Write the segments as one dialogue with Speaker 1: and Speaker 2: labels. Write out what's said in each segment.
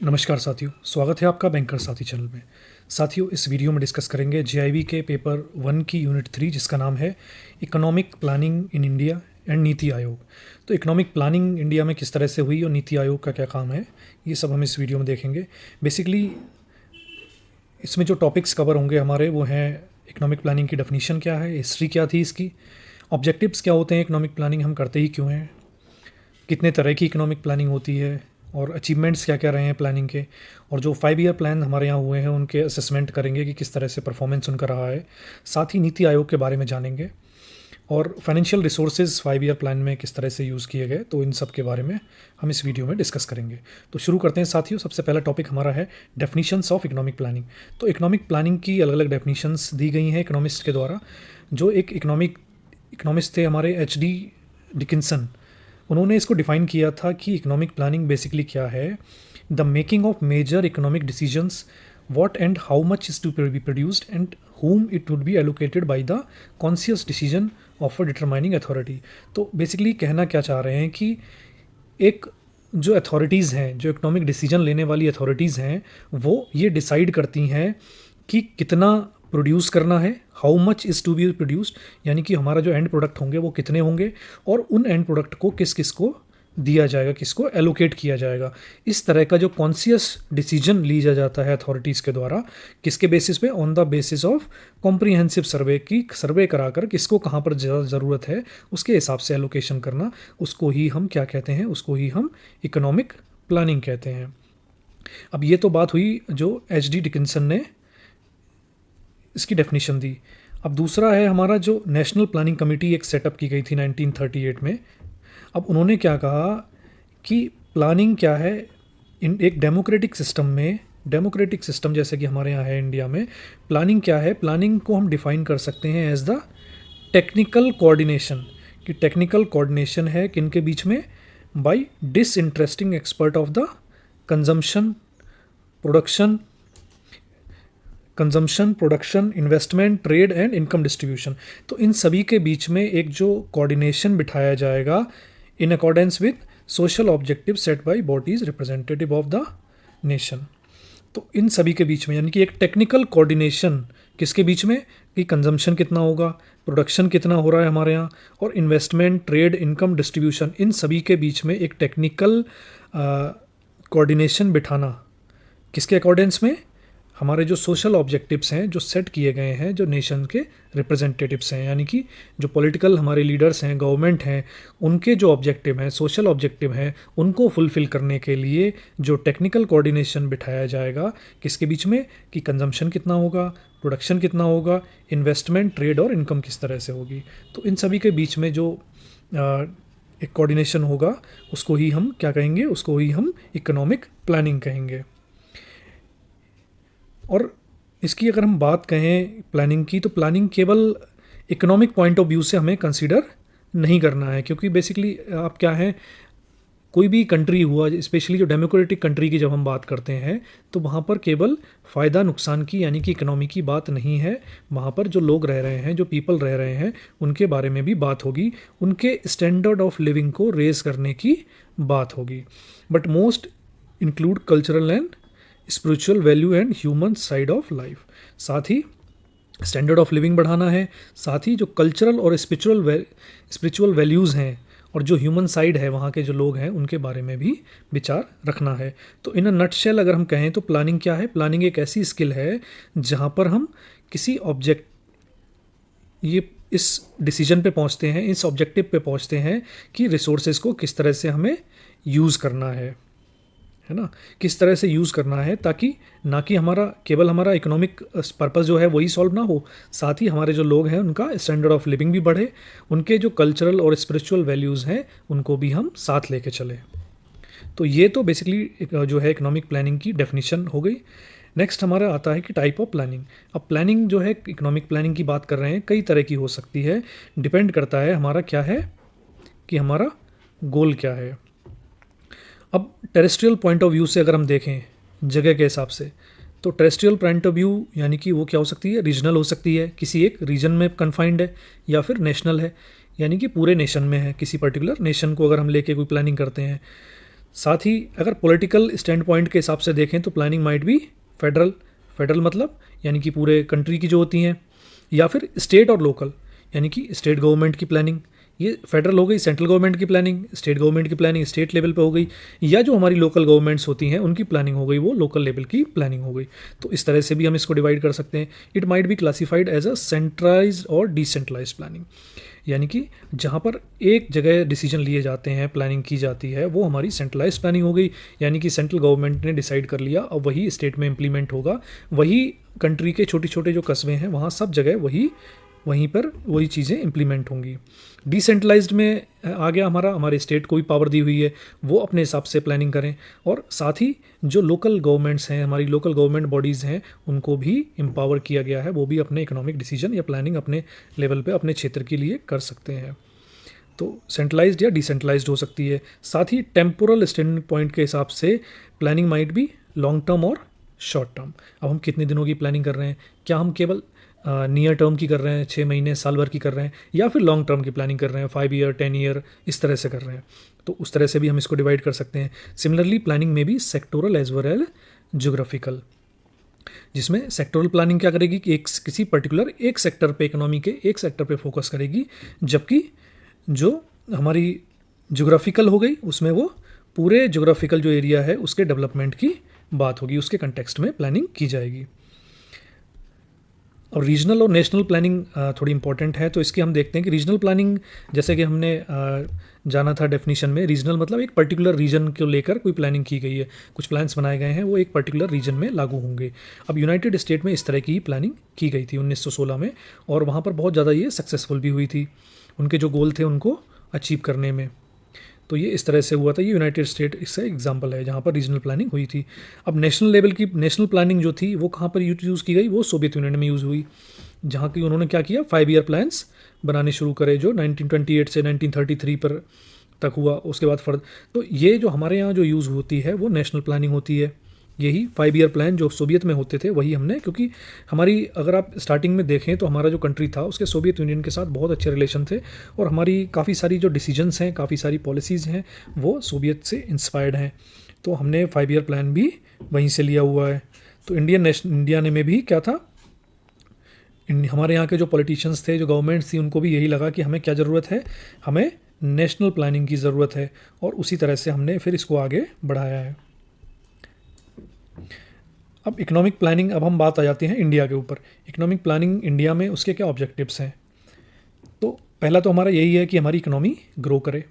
Speaker 1: नमस्कार साथियों, स्वागत है आपका बैंकर साथी चैनल में। साथियों, इस वीडियो में डिस्कस करेंगे जेआईबी के पेपर 1 की यूनिट 3 जिसका नाम है economic planning in India and NITI Aayog. तो इकोनॉमिक प्लानिंग इंडिया में किस तरह से हुई और नीति आयोग का क्या काम है, ये सब हम इस वीडियो में देखेंगे। बेसिकली इसमें जो टॉपिक्स कवर होंगे हमारे वो हैं इकोनॉमिक प्लानिंग की डेफिनीशन क्या है, हिस्ट्री क्या थी इसकी, ऑब्जेक्टिव्स क्या होते हैं, इकोनॉमिक प्लानिंग हम करते ही क्यों हैं, कितने तरह की इकोनॉमिक प्लानिंग होती है और अचीवमेंट्स क्या क्या रहे हैं प्लानिंग के, और जो 5 ईयर प्लान हमारे यहाँ हुए हैं उनके असेसमेंट करेंगे कि किस तरह से परफॉर्मेंस उनका रहा है। साथ ही नीति आयोग के बारे में जानेंगे और फाइनेंशियल रिसोर्सेज 5 ईयर प्लान में किस तरह से यूज़ किए गए, तो इन सब के बारे में हम इस वीडियो में डिस्कस करेंगे। तो शुरू करते हैं साथियों। सबसे पहला टॉपिक हमारा है डेफिनीशंस ऑफ इकोनॉमिक प्लानिंग। तो इकोनॉमिक प्लानिंग की अलग अलग डेफिनीशंस दी गई हैं इकोनॉमिस्ट के द्वारा। जो एक इकोनॉमिस्ट थे हमारे एच.डी. डिकिंसन, उन्होंने इसको डिफाइन किया था कि इकोनॉमिक प्लानिंग बेसिकली क्या है। The making of major economic decisions, what and how much is to be produced and whom it would be allocated by the conscious decision of a determining authority। तो basically कहना क्या चाह रहे हैं कि एक जो अथॉरिटीज़ हैं, जो इकोनॉमिक डिसीजन लेने वाली अथॉरिटीज़ हैं, वो ये डिसाइड करती हैं कि कितना प्रोड्यूस करना है, how much is to be produced, यानी कि हमारा जो एंड प्रोडक्ट होंगे वो कितने होंगे और उन एंड प्रोडक्ट को किस किस को दिया जाएगा, किसको एलोकेट किया जाएगा। इस तरह का जो कॉन्शियस डिसीजन लिया जाता है अथॉरिटीज़ के द्वारा, किसके बेसिस पे, on the basis of comprehensive survey की सर्वे कराकर किसको कहाँ पर ज़्यादा ज़रूरत है उसके हिसाब से एलोकेशन करना, उसको ही हम क्या कहते हैं, उसको ही हम इकोनॉमिक प्लानिंग कहते हैं। अब ये तो बात हुई जो एच.डी. डिकिंसन ने इसकी डेफिनेशन दी। अब दूसरा है हमारा जो नेशनल प्लानिंग कमेटी एक सेटअप की गई थी 1938 में। अब उन्होंने क्या कहा कि प्लानिंग क्या है इन एक डेमोक्रेटिक सिस्टम में, डेमोक्रेटिक सिस्टम जैसे कि हमारे यहाँ है इंडिया में, प्लानिंग क्या है। प्लानिंग को हम डिफाइन कर सकते हैं एज द टेक्निकल कोऑर्डिनेशन, कि टेक्निकल कोऑर्डिनेशन है किनके बीच में, by disinteresting expert of the consumption, production, investment, trade and income distribution. तो इन सभी के बीच में एक जो कोऑर्डिनेशन बिठाया जाएगा in accordance with social objective set by bodies representative of the nation. तो इन सभी के बीच में यानी कि एक टेक्निकल कोऑर्डिनेशन किसके बीच में, कि कंजम्पशन कितना होगा, प्रोडक्शन कितना हो रहा है हमारे यहाँ, और इन्वेस्टमेंट, ट्रेड, इनकम डिस्ट्रीब्यूशन, इन सभी के बीच में एक टेक्निकल कोऑर्डिनेशन बिठाना किसके अकॉर्डेंस में, हमारे जो सोशल ऑब्जेक्टिव्स हैं जो सेट किए गए हैं, जो नेशन के रिप्रेजेंटेटिव्स हैं, यानी कि जो पॉलिटिकल हमारे लीडर्स हैं, गवर्नमेंट हैं, उनके जो ऑब्जेक्टिव हैं, सोशल ऑब्जेक्टिव हैं, उनको फुलफ़िल करने के लिए जो टेक्निकल कोऑर्डिनेशन बिठाया जाएगा किसके बीच में, कि कंजम्पशन कितना होगा, प्रोडक्शन कितना होगा, इन्वेस्टमेंट, ट्रेड और इनकम किस तरह से होगी। तो इन सभी के बीच में जो एक कोऑर्डिनेशन होगा उसको ही हम क्या कहेंगे, उसको ही हम इकोनॉमिक प्लानिंग कहेंगे। और इसकी अगर हम बात कहें प्लानिंग की, तो प्लानिंग केवल इकोनॉमिक पॉइंट ऑफ व्यू से हमें कंसीडर नहीं करना है, क्योंकि बेसिकली आप क्या है, कोई भी कंट्री हुआ, स्पेशली जो डेमोक्रेटिक कंट्री की जब हम बात करते हैं तो वहाँ पर केवल फ़ायदा नुकसान की यानी कि इकोनॉमी की बात नहीं है। वहाँ पर जो लोग रह रहे हैं, जो पीपल रह रहे हैं, उनके बारे में भी बात होगी, उनके स्टैंडर्ड ऑफ लिविंग को रेज करने की बात होगी। But most include cultural and spiritual value and human side of life. साथ ही स्टैंडर्ड ऑफ लिविंग बढ़ाना है, साथ ही जो कल्चरल और स्पिरिचुअल वैल्यूज़ हैं और जो ह्यूमन साइड है, वहाँ के जो लोग हैं, उनके बारे में भी विचार रखना है। तो इन अ नटशेल अगर हम कहें तो प्लानिंग क्या है, प्लानिंग एक ऐसी स्किल है जहाँ पर हम किसी ये इस डिसीजन पे पहुँचते हैं, इस ऑब्जेक्टिव पे पहुँचते हैं कि रिसोर्सेज को किस तरह से हमें यूज़ करना है ना, किस तरह से यूज़ करना है, ताकि ना कि केवल हमारा इकोनॉमिक पर्पस जो है वही सॉल्व ना हो, साथ ही हमारे जो लोग हैं उनका स्टैंडर्ड ऑफ लिविंग भी बढ़े, उनके जो कल्चरल और स्पिरिचुअल वैल्यूज़ हैं उनको भी हम साथ लेके चलें। तो ये तो बेसिकली जो है इकोनॉमिक प्लानिंग की डेफिनेशन हो गई। नेक्स्ट हमारा आता है कि टाइप ऑफ प्लानिंग। अब प्लानिंग जो है, इकोनॉमिक प्लानिंग की बात कर रहे हैं, कई तरह की हो सकती है, डिपेंड करता है हमारा क्या है, कि हमारा गोल क्या है। अब टेरेस्ट्रियल पॉइंट ऑफ व्यू से अगर हम देखें जगह के हिसाब से, तो टेरेस्ट्रियल पॉइंट ऑफ व्यू यानी कि वो क्या हो सकती है, रीजनल हो सकती है, किसी एक रीजन में कन्फाइंड है, या फिर नेशनल है, यानी कि पूरे नेशन में है, किसी पर्टिकुलर नेशन को अगर हम लेके कोई प्लानिंग करते हैं साथ ही अगर पॉलिटिकल स्टैंड पॉइंट के हिसाब से देखें तो planning might be federal, federal मतलब यानी कि पूरे कंट्री की जो होती हैं, या फिर स्टेट और लोकल यानी कि स्टेट गवर्नमेंट की प्लानिंग। ये फेडरल हो गई सेंट्रल गवर्नमेंट की प्लानिंग, स्टेट गवर्नमेंट की प्लानिंग स्टेट लेवल पे हो गई, या जो हमारी लोकल गवर्नमेंट्स होती हैं उनकी प्लानिंग हो गई वो लोकल लेवल की प्लानिंग हो गई। तो इस तरह से भी हम इसको डिवाइड कर सकते हैं। It might be classified as a centralized और डिसेंट्रलाइज प्लानिंग, यानी कि जहाँ पर एक जगह डिसीजन लिए जाते हैं, प्लानिंग की जाती है, वो हमारी सेंट्रलाइज प्लानिंग हो गई, यानी कि सेंट्रल गवर्नमेंट ने डिसाइड कर लिया और वही स्टेट में इम्प्लीमेंट होगा। वही कंट्री के छोटे छोटे जो कस्बे हैं वहाँ सब जगह वहीं पर वही चीज़ें इम्प्लीमेंट होंगी। डिसेंट्रलाइज्ड में आ गया हमारे स्टेट को भी पावर दी हुई है, वो अपने हिसाब से प्लानिंग करें, और साथ ही जो लोकल गवर्नमेंट्स हैं, हमारी लोकल गवर्नमेंट बॉडीज़ हैं, उनको भी एम्पावर किया गया है, वो भी अपने इकोनॉमिक डिसीजन या प्लानिंग अपने लेवल पे अपने क्षेत्र के लिए कर सकते हैं। तो सेंट्रलाइज्ड या डिसेंट्रलाइज्ड हो सकती है। साथ ही टेम्पोरल स्टैंड पॉइंट के हिसाब से प्लानिंग माइट भी लॉन्ग टर्म और शॉर्ट टर्म। अब हम कितने दिनों की प्लानिंग कर रहे हैं, क्या हम केवल नियर टर्म की कर रहे हैं, 6 महीने साल भर की कर रहे हैं, या फिर लॉन्ग टर्म की प्लानिंग कर रहे हैं, 5 ईयर 10 ईयर इस तरह से कर रहे हैं। तो उस तरह से भी हम इसको डिवाइड कर सकते हैं। सिमिलरली प्लानिंग में भी sectoral as well as geographical, जिसमें सेक्टोरल प्लानिंग क्या करेगी कि किसी पर्टिकुलर एक सेक्टर पे, इकोनॉमी के एक सेक्टर पे फोकस करेगी, जबकि जो हमारी ज्योग्राफिकल हो गई उसमें वो पूरे ज्योग्राफिकल जो एरिया है उसके डेवलपमेंट की बात होगी, उसके कंटेक्स्ट में प्लानिंग की जाएगी। और रीजनल और नेशनल प्लानिंग थोड़ी इंपॉर्टेंट है। तो इसकी हम देखते हैं कि रीजनल प्लानिंग, जैसे कि हमने जाना था डेफिनेशन में, रीजनल मतलब एक पर्टिकुलर रीजन को लेकर कोई प्लानिंग की गई है, कुछ प्लान्स बनाए गए हैं, वो एक पर्टिकुलर रीजन में लागू होंगे। अब यूनाइटेड स्टेट में इस तरह की प्लानिंग की गई थी 1916 में, और वहाँ पर बहुत ज़्यादा ये सक्सेसफुल भी हुई थी, उनके जो गोल थे उनको अचीव करने में। तो ये इस तरह से हुआ था। ये यूनाइटेड स्टेट इसका एग्जांपल है जहाँ पर रीजनल प्लानिंग हुई थी। अब नेशनल लेवल की नेशनल प्लानिंग जो थी वो कहाँ पर यूज़ की गई, वो सोवियत यूनियन में यूज़ हुई, जहाँ की उन्होंने क्या किया, 5 ईयर प्लान्स बनाने शुरू करे, जो 1928 से 1933 पर तक हुआ। उसके बाद फर्द तो ये जो हमारे यहाँ जो यूज़ होती है वो नेशनल प्लानिंग होती है। यही 5 ईयर प्लान जो सोवियत में होते थे वही हमने, क्योंकि हमारी अगर आप स्टार्टिंग में देखें तो हमारा जो कंट्री था उसके सोवियत यूनियन के साथ बहुत अच्छे रिलेशन थे, और हमारी काफ़ी सारी जो डिसीजंस हैं, काफ़ी सारी पॉलिसीज़ हैं, वो सोवियत से इंस्पायर्ड हैं। तो हमने 5 ईयर प्लान भी वहीं से लिया हुआ है। तो इंडिया ने में भी क्या था, हमारे यहाँ के जो पॉलिटिशियंस थे, जो गवर्नमेंट्स थी, उनको भी यही लगा कि हमें क्या ज़रूरत है, हमें नेशनल प्लानिंग की ज़रूरत है, और उसी तरह से हमने फिर इसको आगे बढ़ाया है। अब इकोनॉमिक प्लानिंग, अब हम बात आ जाती हैं इंडिया के ऊपर। इकोनॉमिक प्लानिंग इंडिया में उसके क्या ऑब्जेक्टिव्स हैं। तो पहला तो हमारा यही है कि हमारी इकोनॉमी ग्रो करे।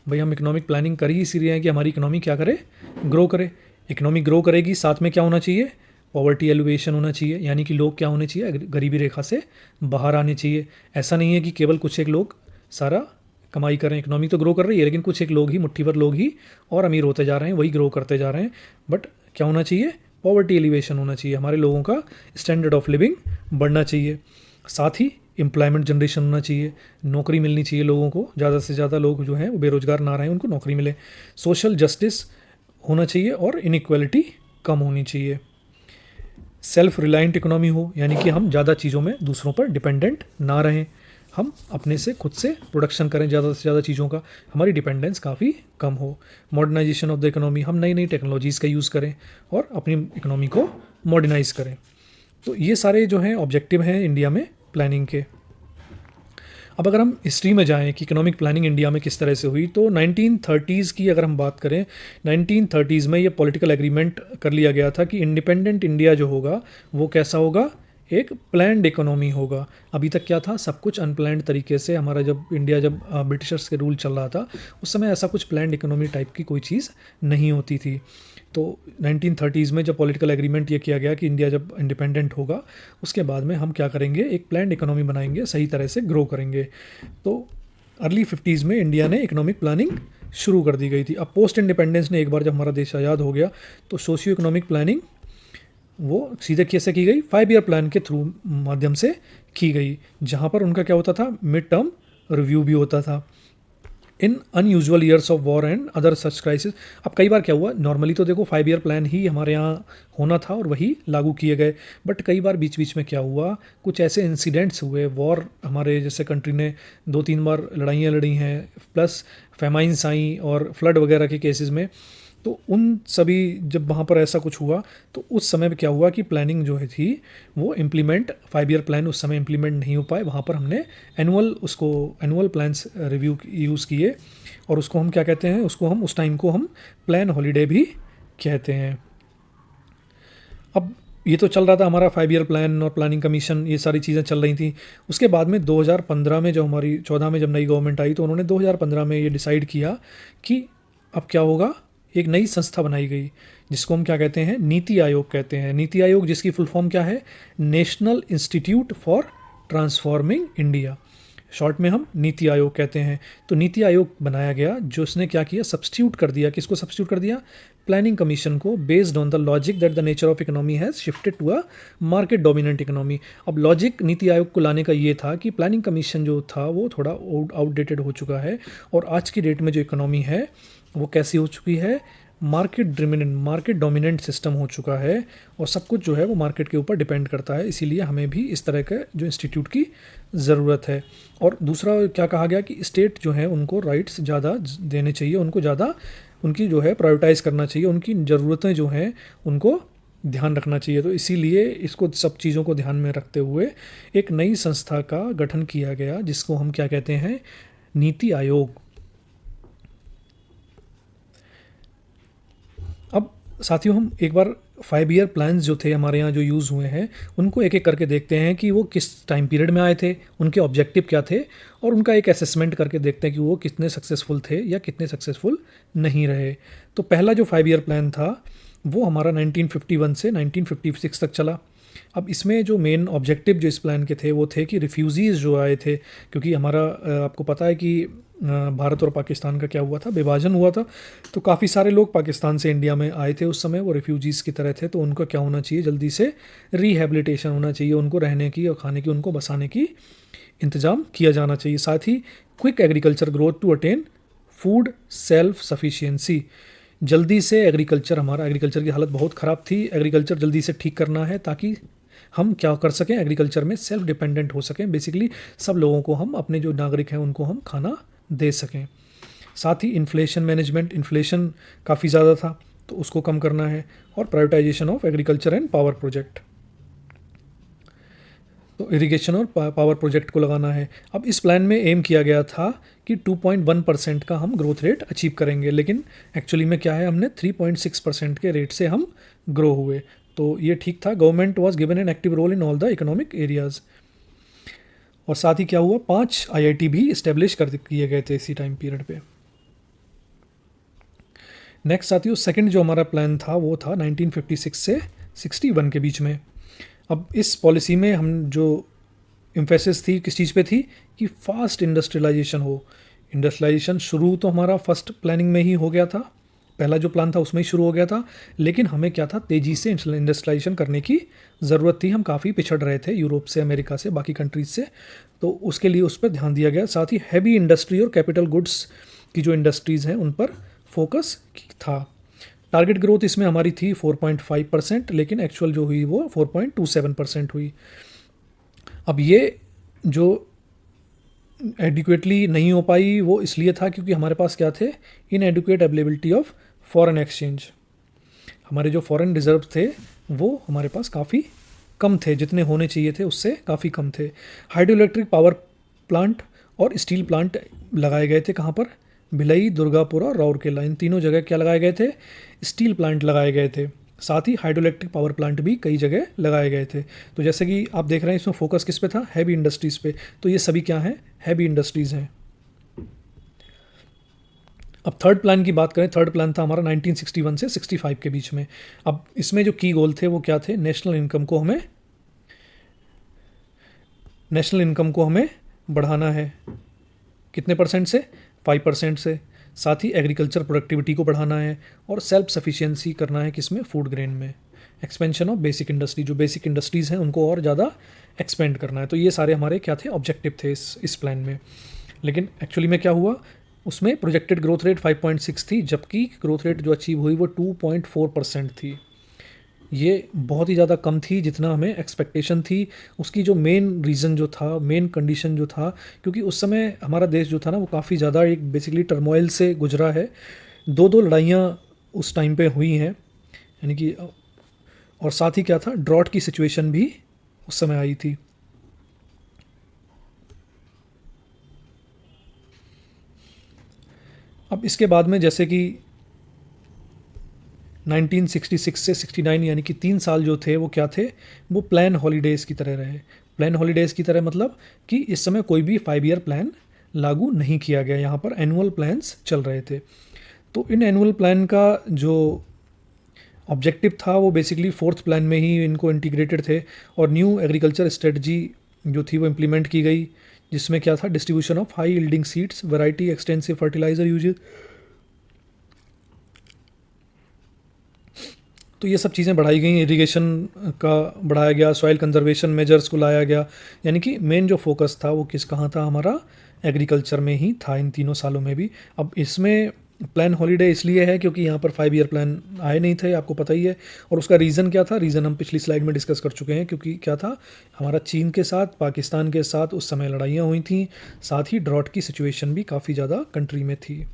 Speaker 1: भाई हम इकोनॉमिक प्लानिंग कर ही इसीलिए हैं कि हमारी इकोनॉमी क्या करे, ग्रो करे। इकोनॉमी ग्रो करेगी, साथ में क्या होना चाहिए, पॉवर्टी एलिवेशन होना चाहिए, यानी कि लोग क्या होने चाहिए, गरीबी रेखा से बाहर आने चाहिए। ऐसा नहीं है कि केवल कुछ एक लोग सारा कमाई कर रहे हैं, इकोनॉमी तो ग्रो कर रही है लेकिन कुछ एक लोग ही, मुट्ठी भर लोग ही और अमीर होते जा रहे हैं, वही ग्रो करते जा रहे हैं। बट क्या होना चाहिए, पॉवर्टी एलिवेशन होना चाहिए, हमारे लोगों का स्टैंडर्ड ऑफ लिविंग बढ़ना चाहिए। साथ ही एम्प्लॉयमेंट जनरेशन होना चाहिए, नौकरी मिलनी चाहिए लोगों को, ज़्यादा से ज़्यादा लोग जो हैं वो बेरोजगार ना रहें, उनको नौकरी मिले। सोशल जस्टिस होना चाहिए और इनइक्वालिटी कम होनी चाहिए। सेल्फ रिलायंट इकोनॉमी हो, यानी कि हम ज़्यादा चीज़ों में दूसरों पर डिपेंडेंट ना रहें, हम अपने से खुद से प्रोडक्शन करें ज़्यादा से ज़्यादा चीज़ों का, हमारी डिपेंडेंस काफ़ी कम हो। मॉडर्नाइजेशन ऑफ द इकोनॉमी, हम नई नई टेक्नोलॉजीज़ का यूज़ करें और अपनी इकोनॉमी को मॉडर्नाइज़ करें। तो ये सारे जो हैं ऑब्जेक्टिव हैं इंडिया में प्लानिंग के। अब अगर हम हिस्ट्री में जाएं कि इकोनॉमिक प्लानिंग इंडिया में किस तरह से हुई, तो 1930s की अगर हम बात करें, 1930s में ये पॉलिटिकल एग्रीमेंट कर लिया गया था कि इंडिपेंडेंट इंडिया जो होगा वो कैसा होगा, एक प्लान्ड इकोनॉमी होगा। अभी तक क्या था, सब कुछ अनप्लान्ड तरीके से हमारा, जब इंडिया जब ब्रिटिशर्स के रूल चल रहा था उस समय ऐसा कुछ प्लान्ड इकोनॉमी टाइप की कोई चीज़ नहीं होती थी। तो 1930s में जब पॉलिटिकल एग्रीमेंट ये किया गया कि इंडिया जब इंडिपेंडेंट होगा उसके बाद में हम क्या करेंगे, एक प्लान्ड इकोनॉमी बनाएंगे, सही तरह से ग्रो करेंगे। तो अर्ली 50s में इंडिया ने इकोनॉमिक प्लानिंग शुरू कर दी गई थी। अब पोस्ट इंडिपेंडेंस ने एक बार जब हमारा देश आज़ाद हो गया तो सोशियो इकोनॉमिक प्लानिंग वो सीधे कैसे की गई, 5 ईयर प्लान के थ्रू माध्यम से की गई, जहाँ पर उनका क्या होता था, मिड टर्म रिव्यू भी होता था। In unusual years of war and other such crisis. अब कई बार क्या हुआ, नॉर्मली तो देखो 5 ईयर प्लान ही हमारे यहाँ होना था और वही लागू किए गए, बट कई बार बीच बीच में क्या हुआ, कुछ ऐसे इंसिडेंट्स हुए, वॉर हमारे जैसे कंट्री ने 2-3 बार लड़ाइयाँ लड़ी हैं, प्लस फेमाइंस आई और फ्लड वगैरह के केसेस में। तो उन सभी जब वहाँ पर ऐसा कुछ हुआ तो उस समय पे क्या हुआ कि प्लानिंग जो है थी वो इम्प्लीमेंट, 5 ईयर प्लान उस समय इम्प्लीमेंट नहीं हो पाए। वहाँ पर हमने एनुअल प्लान्स रिव्यू यूज़ किए और उसको हम क्या कहते हैं, उसको हम उस टाइम को हम प्लान हॉलीडे भी कहते हैं। अब ये तो चल रहा था हमारा 5 ईयर प्लान और प्लानिंग कमीशन, ये सारी चीज़ें चल रही थी। उसके बाद में 2015 में, जो हमारी 14 में जब नई गवर्नमेंट आई, तो उन्होंने 2015 में ये डिसाइड किया कि अब क्या होगा, एक नई संस्था बनाई गई जिसको हम क्या कहते हैं, नीति आयोग कहते हैं। नीति आयोग जिसकी फुल फॉर्म क्या है, national institute for transforming India, short में हम नीति आयोग कहते हैं। तो नीति आयोग बनाया गया जो उसने क्या किया, सब्स्टिट्यूट कर दिया, किसको सब्स्टिट्यूट कर दिया, प्लानिंग कमीशन को, based on the logic that the nature of economy has shifted to a market dominant economy. अब लॉजिक नीति आयोग को लाने का ये था कि प्लानिंग कमीशन जो था वो थोड़ा आउटडेटेड हो चुका है और आज की डेट में जो इकोनॉमी है वो कैसी हो चुकी है, मार्केट डोमिनेंट सिस्टम हो चुका है और सब कुछ जो है वो मार्केट के ऊपर डिपेंड करता है। इसीलिए हमें भी इस तरह के जो इंस्टीट्यूट की ज़रूरत है। और दूसरा क्या कहा गया कि स्टेट जो है उनको राइट्स ज़्यादा देने चाहिए, उनको ज़्यादा उनकी जो है प्रायोरिटाइज़ करना चाहिए, उनकी ज़रूरतें जो हैं उनको ध्यान रखना चाहिए। तो इसीलिए इसको सब चीज़ों को ध्यान में रखते हुए एक नई संस्था का गठन किया गया जिसको हम क्या कहते हैं, नीति आयोग। अब साथियों हम एक बार 5 ईयर प्लान्स जो थे हमारे यहाँ जो यूज़ हुए हैं उनको एक एक करके देखते हैं कि वो किस टाइम पीरियड में आए थे, उनके ऑब्जेक्टिव क्या थे, और उनका एक असेसमेंट करके देखते हैं कि वो कितने सक्सेसफुल थे या कितने सक्सेसफुल नहीं रहे। तो पहला जो 5 ईयर प्लान था वो हमारा 1951 से 1956 तक चला। अब इसमें जो मेन ऑब्जेक्टिव जो इस प्लान के थे वो थे कि रिफ्यूज़ीज़ जो आए थे, क्योंकि हमारा आपको पता है कि भारत और पाकिस्तान का क्या हुआ था, विभाजन हुआ था, तो काफ़ी सारे लोग पाकिस्तान से इंडिया में आए थे उस समय, वो रिफ्यूजीज़ की तरह थे। तो उनका क्या होना चाहिए, जल्दी से रिहेबिलिटेशन होना चाहिए, उनको रहने की और खाने की, उनको बसाने की इंतज़ाम किया जाना चाहिए। साथ ही quick agriculture growth to attain food self sufficiency, जल्दी से एग्रीकल्चर की हालत बहुत ख़राब थी, एग्रीकल्चर जल्दी से ठीक करना है ताकि हम क्या कर सकें, एग्रीकल्चर में सेल्फ डिपेंडेंट हो सकें, बेसिकली सब लोगों को हम, अपने जो नागरिक हैं उनको हम खाना दे सकें। साथ ही इन्फ्लेशन मैनेजमेंट, इन्फ्लेशन काफ़ी ज़्यादा था तो उसको कम करना है, और prioritisation of agriculture and power project, तो इरिगेशन और पावर प्रोजेक्ट को लगाना है। अब इस प्लान में एम किया गया था कि 2.1% का हम ग्रोथ रेट अचीव करेंगे, लेकिन एक्चुअली में क्या है, हमने 3.6% के रेट से हम ग्रो हुए, तो ये ठीक था। Government was given an active role in all the economic areas. और साथ ही क्या हुआ, 5 आईआईटी भी इस्टेब्लिश कर किए गए थे इसी टाइम पीरियड पे। नेक्स्ट साथियों, सेकंड जो हमारा प्लान था वो था 1956 से 61 के बीच में। अब इस पॉलिसी में हम जो एम्फेसिस थी किस चीज़ पे थी कि फास्ट इंडस्ट्रियलाइजेशन हो। इंडस्ट्रियलाइजेशन शुरू तो हमारा फर्स्ट प्लानिंग में ही हो गया था, पहला जो प्लान था उसमें ही शुरू हो गया था, लेकिन हमें क्या था, तेज़ी से इंडस्ट्रियलाइजेशन करने की ज़रूरत थी। हम काफ़ी पिछड़ रहे थे यूरोप से, अमेरिका से, बाकी कंट्रीज से, तो उसके लिए उस पर ध्यान दिया गया। साथ ही हैवी इंडस्ट्री और कैपिटल गुड्स की जो इंडस्ट्रीज़ हैं उन पर फोकस था। टारगेट ग्रोथ इसमें हमारी थी 4.5%, लेकिन एक्चुअल जो हुई वो 4.27% हुई। अब ये जो एडिक्वेटली नहीं हो पाई वो इसलिए था क्योंकि हमारे पास क्या थे, इनएडिक्वेट अवेलेबिलिटी ऑफ फॉरेन एक्सचेंज। हमारे जो फॉरेन रिजर्व थे वो हमारे पास काफ़ी कम थे, जितने होने चाहिए थे उससे काफ़ी कम थे। हाइड्रो इलेक्ट्रिक पावर प्लांट और स्टील प्लांट लगाए गए थे, कहाँ पर, भिलई, दुर्गापुर और राउरकेला, इन तीनों जगह क्या लगाए गए थे, स्टील प्लांट लगाए गए थे। साथ ही हाइड्रो इलेक्ट्रिक पावर प्लांट भी कई जगह लगाए गए थे। तो जैसे कि आप देख रहे हैं इसमें फोकस किस पे था, हैवी इंडस्ट्रीज़ पे, तो ये सभी क्या हैं, हैवी इंडस्ट्रीज़ हैं। अब थर्ड प्लान की बात करें, थर्ड प्लान था हमारा 1961 से 65 के बीच में। अब इसमें जो की गोल थे वो क्या थे, नेशनल इनकम को हमें बढ़ाना है, कितने परसेंट से, 5% से। साथ ही एग्रीकल्चर प्रोडक्टिविटी को बढ़ाना है और सेल्फ सफिशिएंसी करना है, किसमें, फूड ग्रेन में। एक्सपेंशन ऑफ बेसिक इंडस्ट्री, जो बेसिक इंडस्ट्रीज़ हैं उनको और ज़्यादा एक्सपेंड करना है। तो ये सारे हमारे क्या थे, ऑब्जेक्टिव थे इस प्लान में। लेकिन एक्चुअली में क्या हुआ, उसमें प्रोजेक्टेड ग्रोथ रेट 5.6 थी, जबकि ग्रोथ रेट जो अचीव हुई वो 2.4% थी। ये बहुत ही ज़्यादा कम थी जितना हमें एक्सपेक्टेशन थी। उसकी जो मेन रीज़न जो था, मेन कंडीशन जो था, क्योंकि उस समय हमारा देश जो था ना वो काफ़ी ज़्यादा एक बेसिकली टर्मोइल से गुजरा है। दो लड़ाइयाँ उस टाइम पे हुई हैं, यानी कि, और साथ ही क्या था, ड्रॉट की सिचुएशन भी उस समय आई थी। अब इसके बाद में जैसे कि 1966 से 69 यानी कि 3 साल जो थे वो क्या थे, वो प्लान हॉलीडेज़ की तरह रहे। प्लान हॉलीडेज़ की तरह मतलब कि इस समय कोई भी 5 ईयर प्लान लागू नहीं किया गया, यहाँ पर एनुअल प्लान्स चल रहे थे। तो इन एनुअल प्लान का जो ऑब्जेक्टिव था वो बेसिकली फोर्थ प्लान में ही इनको इंटीग्रेटेड थे, और न्यू एग्रीकल्चर स्ट्रेटजी जो थी वो इम्प्लीमेंट की गई, जिसमें क्या था, distribution of high yielding seeds, variety, extensive fertilizer uses. तो ये सब चीज़ें बढ़ाई गई, इरिगेशन का बढ़ाया गया, सॉइल कंजर्वेशन मेजर्स को लाया गया, यानी कि मेन जो फोकस था वो कहाँ था, हमारा एग्रीकल्चर में ही था इन 3 सालों में भी। अब इसमें प्लान हॉलीडे इसलिए है क्योंकि यहाँ पर 5 ईयर प्लान आए नहीं थे, आपको पता ही है। और उसका रीज़न क्या था, रीज़न हम पिछली स्लाइड में डिस्कस कर चुके हैं, क्योंकि क्या था, हमारा चीन के साथ, पाकिस्तान के साथ उस समय लड़ाइयाँ हुई थी, साथ ही ड्रॉट की सिचुएशन भी काफ़ी ज़्यादा कंट्री में थी।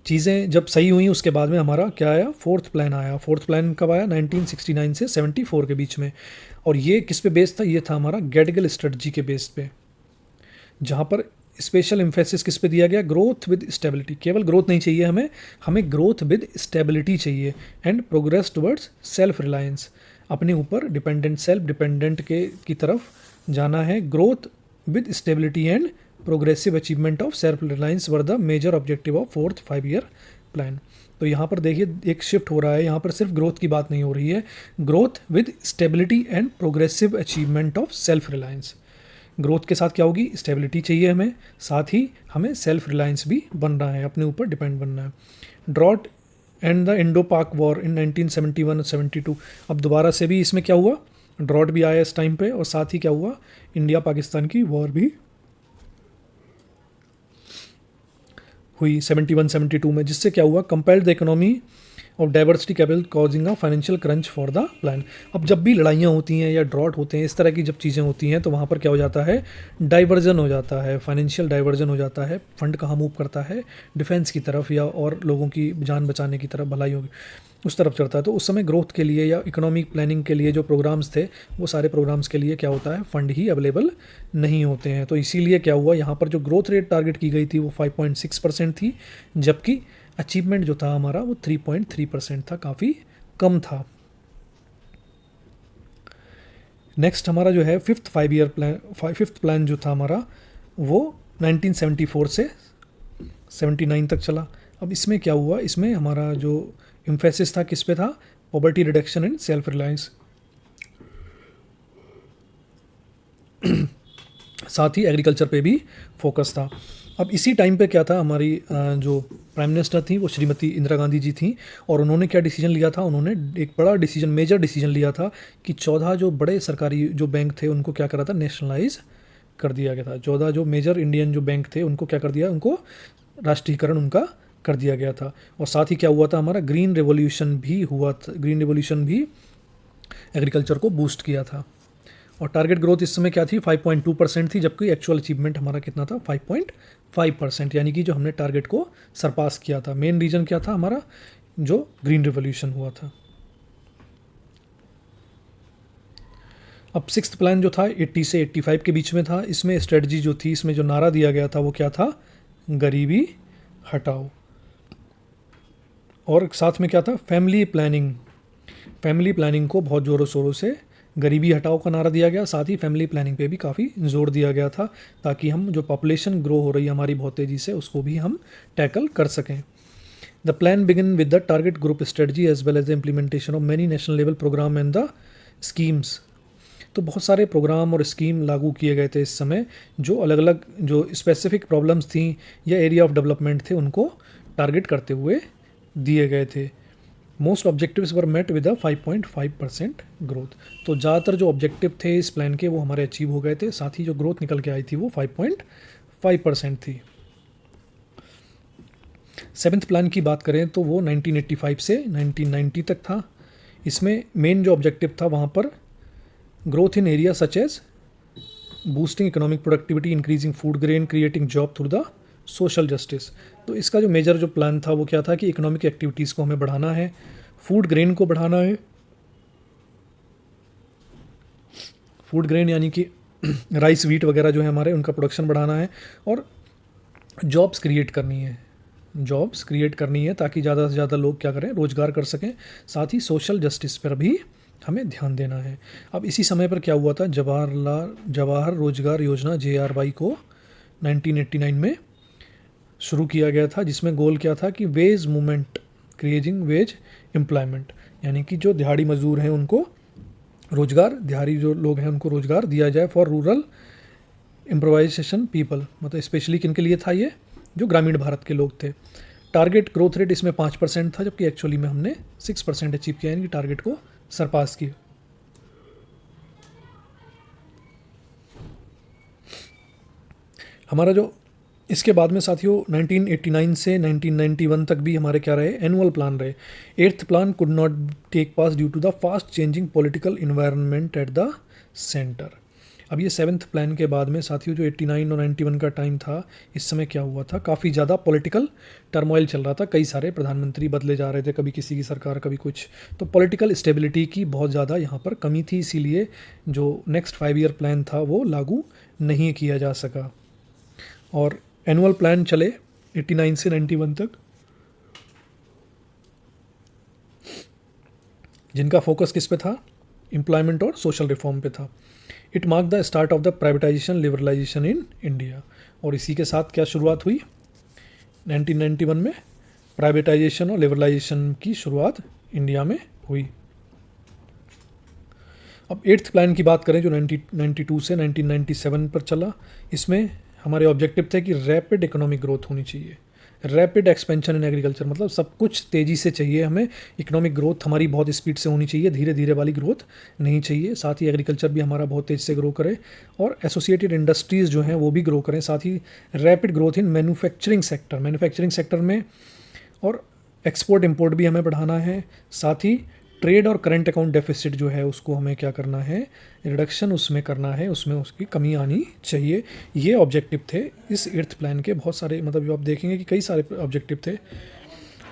Speaker 1: चीज़ें जब सही हुई उसके बाद में हमारा क्या आया, फोर्थ प्लान आया। फोर्थ प्लान कब आया, 1969 से 74 के बीच में। और ये किस पे बेस्ड था, ये था हमारा गैडगिल स्ट्रेटजी के बेस पे, जहाँ पर स्पेशल एम्फेसिस किस पे दिया गया, ग्रोथ विद स्टेबिलिटी। केवल ग्रोथ नहीं चाहिए हमें, हमें ग्रोथ विद स्टेबिलिटी चाहिए, and progress towards self reliance, अपने ऊपर डिपेंडेंट, सेल्फ डिपेंडेंट की तरफ जाना है। Growth with stability and progressive achievement of self reliance were the major objective of fourth 5 year plan. तो यहाँ पर देखिए एक शिफ्ट हो रहा है, यहाँ पर सिर्फ ग्रोथ की बात नहीं हो रही है, growth with stability and progressive achievement of self Reliance. Growth के साथ क्या होगी, स्टेबिलिटी चाहिए हमें, साथ ही हमें सेल्फ रिलायंस भी बनना है, अपने ऊपर डिपेंड बनना है। ड्रॉट एंड द इंडो पाक वॉर इन 1971 और 72। अब दोबारा से भी इसमें क्या हुआ, ड्रॉट भी आया इस टाइम पे, और साथ ही क्या हुआ, इंडिया पाकिस्तान की वॉर भी हुई 71-72 में, जिससे क्या हुआ, compelled the economy of diversity capital causing a financial crunch for the plan. अब जब भी लड़ाइयाँ होती हैं या ड्रॉट होते हैं, इस तरह की जब चीज़ें होती हैं, तो वहाँ पर क्या हो जाता है, डाइवर्जन हो जाता है, फाइनेंशियल डाइवर्जन हो जाता है। फंड कहाँ मूव करता है, डिफेंस की तरफ, या और लोगों की जान बचाने की तरफ, भलाइयों उस तरफ चढ़ता है। तो उस समय ग्रोथ के लिए या इकोनॉमिक प्लानिंग के लिए जो प्रोग्राम्स थे, वो सारे प्रोग्राम्स के लिए क्या होता है, फंड ही अवेलेबल नहीं होते हैं। तो इसीलिए क्या हुआ, यहाँ पर जो ग्रोथ रेट टारगेट की गई थी वो 5.6% थी, जबकि अचीवमेंट जो था हमारा वो 3.3% था, काफ़ी कम था। नेक्स्ट हमारा जो है फिफ्थ प्लान जो था हमारा, वो 1974 से 79 तक चला। अब इसमें क्या हुआ, इसमें हमारा जो एम्फेसिस था किस पे था, poverty reduction and self reliance, साथ ही एग्रीकल्चर पे भी फोकस था। अब इसी टाइम पे क्या था, हमारी जो प्राइम मिनिस्टर थी वो श्रीमती इंदिरा गांधी जी थी, और उन्होंने क्या डिसीजन लिया था, उन्होंने एक बड़ा डिसीजन, मेजर डिसीजन लिया था कि 14 जो बड़े सरकारी जो बैंक थे उनको क्या करा था, नेशनलाइज कर दिया गया था। 14 जो मेजर इंडियन जो बैंक थे उनको क्या कर दिया, उनको राष्ट्रीयकरण उनका कर दिया गया था। और साथ ही क्या हुआ था, हमारा ग्रीन रेवोल्यूशन भी हुआ था, ग्रीन रेवोल्यूशन भी एग्रीकल्चर को बूस्ट किया था। और टारगेट ग्रोथ इस समय क्या थी, 5.2% थी, जबकि एक्चुअल अचीवमेंट हमारा कितना था, 5.5%, यानी कि जो हमने टारगेट को सरपास किया था। मेन रीजन क्या था हमारा, जो ग्रीन रिवोल्यूशन हुआ था। अब सिक्स्थ प्लान जो था 80 से 85 के बीच में था। इसमें स्ट्रेटजी जो थी, इसमें जो नारा दिया गया था वो क्या था, गरीबी हटाओ, और साथ में क्या था, फैमिली प्लानिंग। फैमिली प्लानिंग को बहुत ज़ोरों शोरों से गरीबी हटाओ का नारा दिया गया, साथ ही फैमिली प्लानिंग पे भी काफ़ी जोर दिया गया था, ताकि हम जो पॉपुलेशन ग्रो हो रही है हमारी बहुत तेज़ी से, उसको भी हम टैकल कर सकें। The plan begin with the target group strategy as well as the implementation of many national level programme and the schemes. तो बहुत सारे प्रोग्राम और स्कीम लागू किए गए थे इस समय, जो अलग अलग जो स्पेसिफिक प्रॉब्लम्स थी या एरिया ऑफ डेवलपमेंट थे उनको टारगेट करते हुए दिए गए थे। Most objectives were met with a 5.5% growth. तो ज़्यादातर जो ऑब्जेक्टिव थे इस प्लान के वो हमारे अचीव हो गए थे, साथ ही जो ग्रोथ निकल के आई थी वो 5% थी। सेवन्थ प्लान की बात करें तो वो 1985 से 1990 तक था। इसमें मेन जो ऑब्जेक्टिव था वहाँ पर growth in area such as boosting economic productivity, increasing food grain, creating job through the social justice. तो इसका जो मेजर जो प्लान था वो क्या था कि इकोनॉमिक एक्टिविटीज़ को हमें बढ़ाना है, फूड ग्रेन को बढ़ाना है, फूड ग्रेन यानी कि राइस व्हीट वगैरह जो है हमारे उनका प्रोडक्शन बढ़ाना है, और जॉब्स क्रिएट करनी है, जॉब्स क्रिएट करनी है ताकि ज़्यादा से ज़्यादा लोग क्या करें, रोज़गार कर सकें। साथ ही सोशल जस्टिस पर भी हमें ध्यान देना है। अब इसी समय पर क्या हुआ था, जवाहर रोजगार योजना JRY को 1989 में शुरू किया गया था, जिसमें गोल क्या था कि wage movement, creating wage employment, यानी कि जो दिहाड़ी मजदूर हैं उनको रोज़गार, दिहाड़ी जो लोग हैं उनको रोज़गार दिया जाए फॉर रूरल इम्प्रोवाइजेशन पीपल। मतलब स्पेशली किन के लिए था ये, जो ग्रामीण भारत के लोग थे। टारगेट ग्रोथ रेट इसमें 5% था, जबकि एक्चुअली में हमने 6% अचीव किया, यानी कि टारगेट को सरपास किया। हमारा जो इसके बाद में साथियों 1989 से 1991 तक भी हमारे क्या रहे, एनुअल प्लान रहे। Eighth plan could not take pass due to the fast changing political environment at the centre. अब ये सेवन्थ प्लान के बाद में साथियों जो 89 और 91 का टाइम था, इस समय क्या हुआ था, काफ़ी ज़्यादा पॉलिटिकल टर्मोइल चल रहा था, कई सारे प्रधानमंत्री बदले जा रहे थे, कभी किसी की सरकार कभी कुछ, तो पॉलिटिकल स्टेबिलिटी की बहुत ज़्यादा यहाँ पर कमी थी, इसीलिए जो नेक्स्ट 5 ईयर प्लान था वो लागू नहीं किया जा सका। और एनुअल प्लान चले 89 से 91 तक, जिनका फोकस किस पे था, एम्प्लॉयमेंट और सोशल रिफॉर्म पे था। It mark the start of the privatization liberalization in India. और इसी के साथ क्या शुरुआत हुई, 1991 में प्राइवेटाइजेशन और लिबरलाइजेशन की शुरुआत इंडिया में हुई। अब एट्थ प्लान की बात करें जो 1992 से 1997 पर चला, इसमें हमारे ऑब्जेक्टिव थे कि रैपिड इकोनॉमिक ग्रोथ होनी चाहिए, रैपिड एक्सपेंशन इन एग्रीकल्चर, मतलब सब कुछ तेज़ी से चाहिए हमें, इकोनॉमिक ग्रोथ हमारी बहुत स्पीड से होनी चाहिए, धीरे धीरे वाली ग्रोथ नहीं चाहिए। साथ ही एग्रीकल्चर भी हमारा बहुत तेज़ी से ग्रो करे और एसोसिएटेड इंडस्ट्रीज़ जो हैं वो भी ग्रो करें। साथ ही rapid growth in manufacturing sector, manufacturing sector में, और एक्सपोर्ट इम्पोर्ट भी हमें बढ़ाना है। साथ ही ट्रेड और करंट अकाउंट डेफिसिट जो है उसको हमें क्या करना है, रिडक्शन उसमें करना है, उसमें उसकी कमी आनी चाहिए। ये ऑब्जेक्टिव थे इस एट्थ प्लान के, बहुत सारे, मतलब जो आप देखेंगे कि कई सारे ऑब्जेक्टिव थे।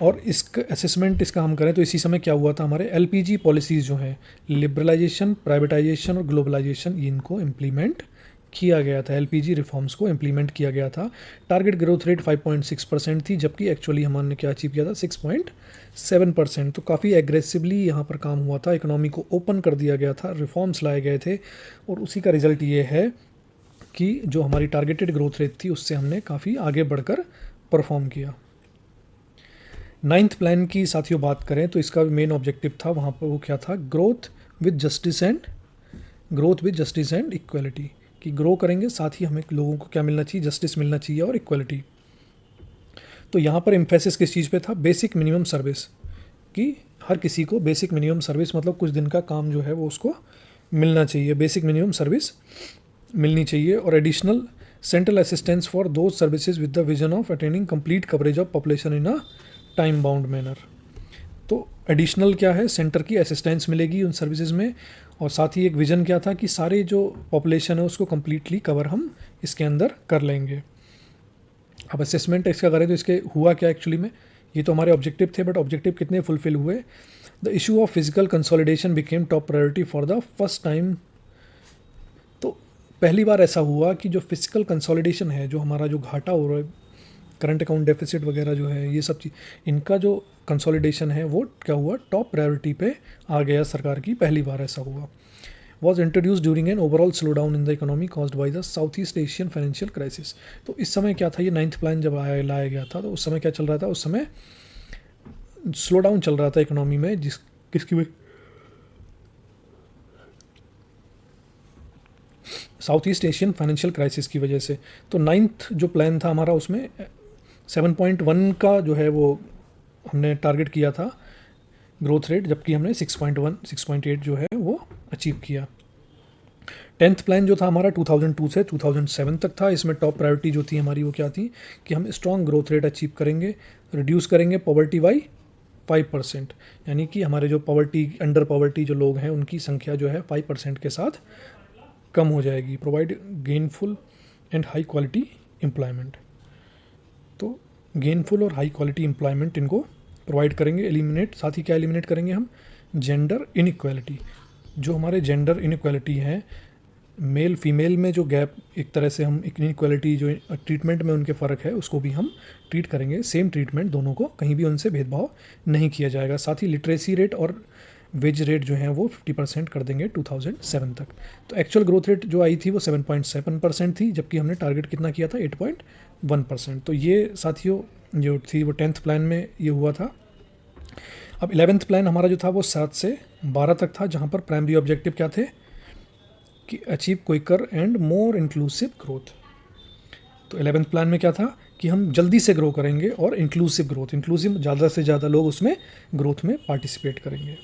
Speaker 1: और इसका असेसमेंट इसका हम करें तो इसी समय क्या हुआ था, हमारे LPG पॉलिसीज़ जो हैं, लिबरलाइजेशन, प्राइवेटाइजेशन और ग्लोबलाइजेशन, इनको इम्प्लीमेंट किया गया था, LPG रिफॉर्म्स को इम्प्लीमेंट किया गया था। टारगेट ग्रोथ रेट 5.6% थी, जबकि एक्चुअली हमने क्या अचीव किया था, 6.7%। तो काफ़ी एग्रेसिवली यहाँ पर काम हुआ था, इकोनॉमी को ओपन कर दिया गया था, रिफॉर्म्स लाए गए थे, और उसी का रिजल्ट ये है कि जो हमारी टारगेटेड ग्रोथ रेट थी उससे हमने काफ़ी आगे बढ़कर परफॉर्म किया। नाइन्थ प्लान की साथियों बात करें तो इसका मेन ऑब्जेक्टिव था वहाँ पर, वो क्या था, growth with justice and equality, कि ग्रो करेंगे साथ ही हमें लोगों को क्या मिलना चाहिए, जस्टिस मिलना चाहिए और इक्वलिटी। तो यहाँ पर एम्फेसिस किस चीज़ पे था, बेसिक मिनिमम सर्विस, कि हर किसी को बेसिक मिनिमम सर्विस, मतलब कुछ दिन का काम जो है वो उसको मिलना चाहिए, बेसिक मिनिमम सर्विस मिलनी चाहिए। और additional central assistance for those services with the vision of attaining complete coverage of population in a time bound manner. तो एडिशनल क्या है, सेंटर की असिस्टेंस मिलेगी उन सर्विसेज में, और साथ ही एक विज़न क्या था कि सारे जो पॉपुलेशन है उसको कम्प्लीटली कवर हम इसके अंदर कर लेंगे। अब असेसमेंट इसका करें तो इसके हुआ क्या एक्चुअली में, ये तो हमारे ऑब्जेक्टिव थे, बट ऑब्जेक्टिव कितने फुलफिल हुए। The issue of physical consolidation became top priority for the first time. तो पहली बार ऐसा हुआ कि जो फिजिकल कंसोलिडेशन है, जो हमारा जो घाटा हो रहा है, करंट अकाउंट डेफिसिट वगैरह जो है, ये सब चीज़, इनका जो कंसोलिडेशन है वो क्या हुआ, टॉप प्रायोरिटी पे आ गया सरकार की, पहली बार ऐसा हुआ। Was introduce during an overall slow down in the economy caused by the south east Asian financial crisis. तो इस समय क्या था, ये नाइन्थ प्लान जब लाया गया था तो उस समय क्या चल रहा था, उस समय स्लो डाउन चल रहा था इकोनॉमी में, किसकी वजह, south east Asian financial crisis की वजह से। तो नाइन्थ जो प्लान था हमारा, उसमें 7.1 का जो है वो हमने टारगेट किया था ग्रोथ रेट, जबकि हमने 6.1 6.8 जो है वो अचीव किया। 10th प्लान जो था हमारा 2002 से 2007 तक था। इसमें टॉप प्रायोरिटी जो थी हमारी वो क्या थी कि हम स्ट्रॉन्ग ग्रोथ रेट अचीव करेंगे, रिड्यूस करेंगे पॉवर्टी बाई 5%, यानी कि हमारे जो पॉवर्टी अंडर पॉवर्टी जो लोग हैं उनकी संख्या जो है 5% के साथ कम हो जाएगी। Provide gainful and high quality employment, तो गेनफुल और हाई क्वालिटी एम्प्लॉयमेंट इनको प्रोवाइड करेंगे। एलिमिनेट, साथ ही क्या एलिमिनेट करेंगे हम, जेंडर इनइक्वालिटी। जो हमारे जेंडर इनइक्वालिटी है, मेल फीमेल में जो गैप, एक तरह से हम इनइक्वालिटी जो ट्रीटमेंट में उनके फ़र्क है उसको भी हम ट्रीट करेंगे, सेम ट्रीटमेंट दोनों को, कहीं भी उनसे भेदभाव नहीं किया जाएगा। साथ ही लिटरेसी रेट और वेज रेट जो है वो 50% कर देंगे 2007 तक। तो एक्चुअल ग्रोथ रेट जो आई थी वो 7.7% थी, जबकि हमने टारगेट कितना किया था 8.1%। तो ये साथियों जो थी वो 10th प्लान में ये हुआ था। अब 11th प्लान हमारा जो था वो 7 से 12 तक था, जहाँ पर प्राइमरी ऑब्जेक्टिव क्या थे कि achieve quicker and more inclusive growth. तो 11th प्लान में क्या था कि हम जल्दी से ग्रो करेंगे और इंक्लूसिव ग्रोथ, इंक्लूसिव ज़्यादा से ज़्यादा लोग उसमें ग्रोथ में पार्टिसिपेट करेंगे।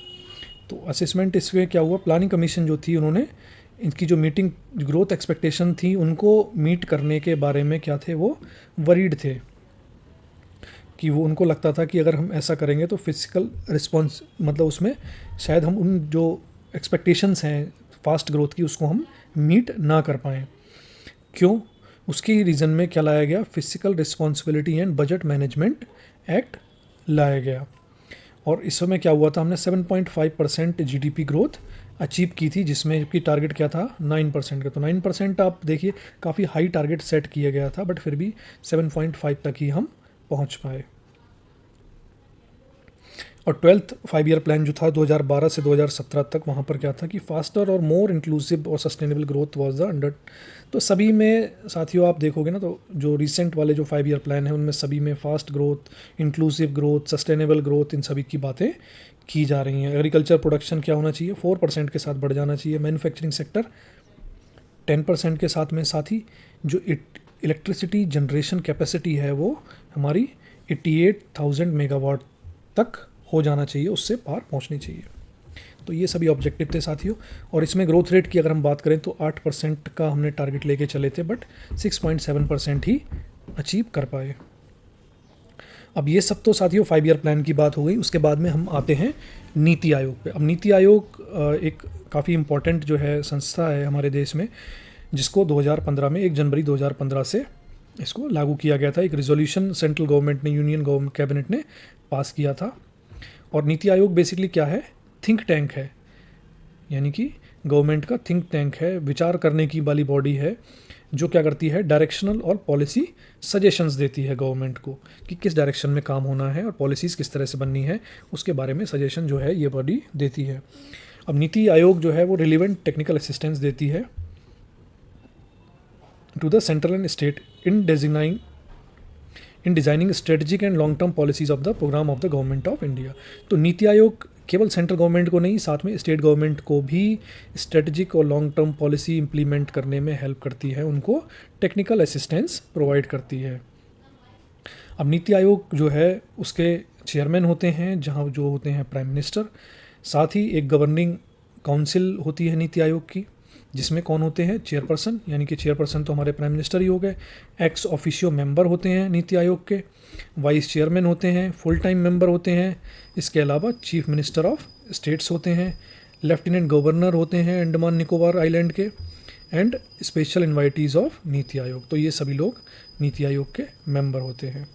Speaker 1: तो असेसमेंट इसमें क्या हुआ, प्लानिंग कमीशन जो थी उन्होंने इनकी जो मीटिंग ग्रोथ एक्सपेक्टेशन थी उनको मीट करने के बारे में क्या थे, वो वरीड थे कि वो उनको लगता था कि अगर हम ऐसा करेंगे तो फिजिकल रिस्पॉन्स, मतलब उसमें शायद हम उन जो एक्सपेक्टेशंस हैं फास्ट ग्रोथ की उसको हम मीट ना कर पाएँ। क्यों, उसकी रीज़न में क्या लाया गया, physical responsibility and budget management act लाया गया। और इस समय क्या हुआ था, हमने 7.5% जीडीपी ग्रोथ अचीव की थी, जिसमें कि टारगेट क्या था 9% का। तो 9% आप देखिए काफ़ी हाई टारगेट सेट किया गया था, बट फिर भी 7.5 तक ही हम पहुंच पाए। और 12th 5 ईयर प्लान जो था 2012 से 2017 तक, वहाँ पर क्या था कि फास्टर और मोर इंक्लूसिव और sustainable growth was the under. तो सभी में साथियों आप देखोगे ना, तो जो रिसेंट वाले जो 5 ईयर प्लान है उनमें सभी में fast growth, inclusive growth, sustainable growth, इन सभी की बातें की जा रही हैं। एग्रीकल्चर प्रोडक्शन क्या होना चाहिए, 4% के साथ बढ़ जाना चाहिए। मैन्युफैक्चरिंग सेक्टर 10% के साथ में, साथ ही जो इलेक्ट्रिसिटी जनरेशन कैपेसिटी है वो हमारी 88,000 मेगावाट तक हो जाना चाहिए, उससे पार पहुंचनी चाहिए। तो ये सभी ऑब्जेक्टिव थे साथियों। और इसमें ग्रोथ रेट की अगर हम बात करें तो 8% का हमने टारगेट लेके चले थे, बट 6.7% ही अचीव कर पाए। अब ये सब तो साथियों 5 ईयर प्लान की बात हो गई। उसके बाद में हम आते हैं नीति आयोग पे। अब नीति आयोग एक काफ़ी इम्पॉर्टेंट जो है संस्था है हमारे देश में, जिसको 2015 में 1 जनवरी 2015 से इसको लागू किया गया था। एक रिजोल्यूशन सेंट्रल गवर्नमेंट ने, यूनियन गवर्नमेंट कैबिनेट ने पास किया था। और नीति आयोग बेसिकली क्या है, थिंक टैंक है, यानी कि गवर्नमेंट का थिंक टैंक है, विचार करने की वाली बॉडी है, जो क्या करती है, डायरेक्शनल और पॉलिसी सजेशंस देती है गवर्नमेंट को कि किस डायरेक्शन में काम होना है और पॉलिसीज़ किस तरह से बननी है, उसके बारे में सजेशन जो है ये बॉडी देती है। अब नीति आयोग जो है वो रिलेवेंट टेक्निकल असिस्टेंस देती है to the central and state in designing strategic and long term policies of the programme of the government of India. तो नीति आयोग केवल सेंट्रल गवर्नमेंट को नहीं, साथ में स्टेट गवर्नमेंट को भी स्ट्रेटजिक और लॉन्ग टर्म पॉलिसी इंप्लीमेंट करने में हेल्प करती है, उनको टेक्निकल असिस्टेंस प्रोवाइड करती है। अब नीति आयोग जो है उसके चेयरमैन होते हैं, जहाँ जो होते हैं प्राइम मिनिस्टर। साथ ही एक गवर्निंग काउंसिल होती है नीति आयोग की, जिसमें कौन होते हैं, चेयरपर्सन, यानी कि चेयरपर्सन तो हमारे प्राइम मिनिस्टर ही हो गए। एक्स ऑफिशियो मेंबर होते हैं नीति आयोग के, वाइस चेयरमैन होते हैं, फुल टाइम मेंबर होते हैं। इसके अलावा चीफ मिनिस्टर ऑफ स्टेट्स होते हैं, लेफ्टिनेंट गवर्नर होते हैं अंडमान निकोबार आइलैंड के, and special इन्वाइटीज़ of NITI Aayog. तो ये सभी लोग नीति आयोग के मेंबर होते हैं।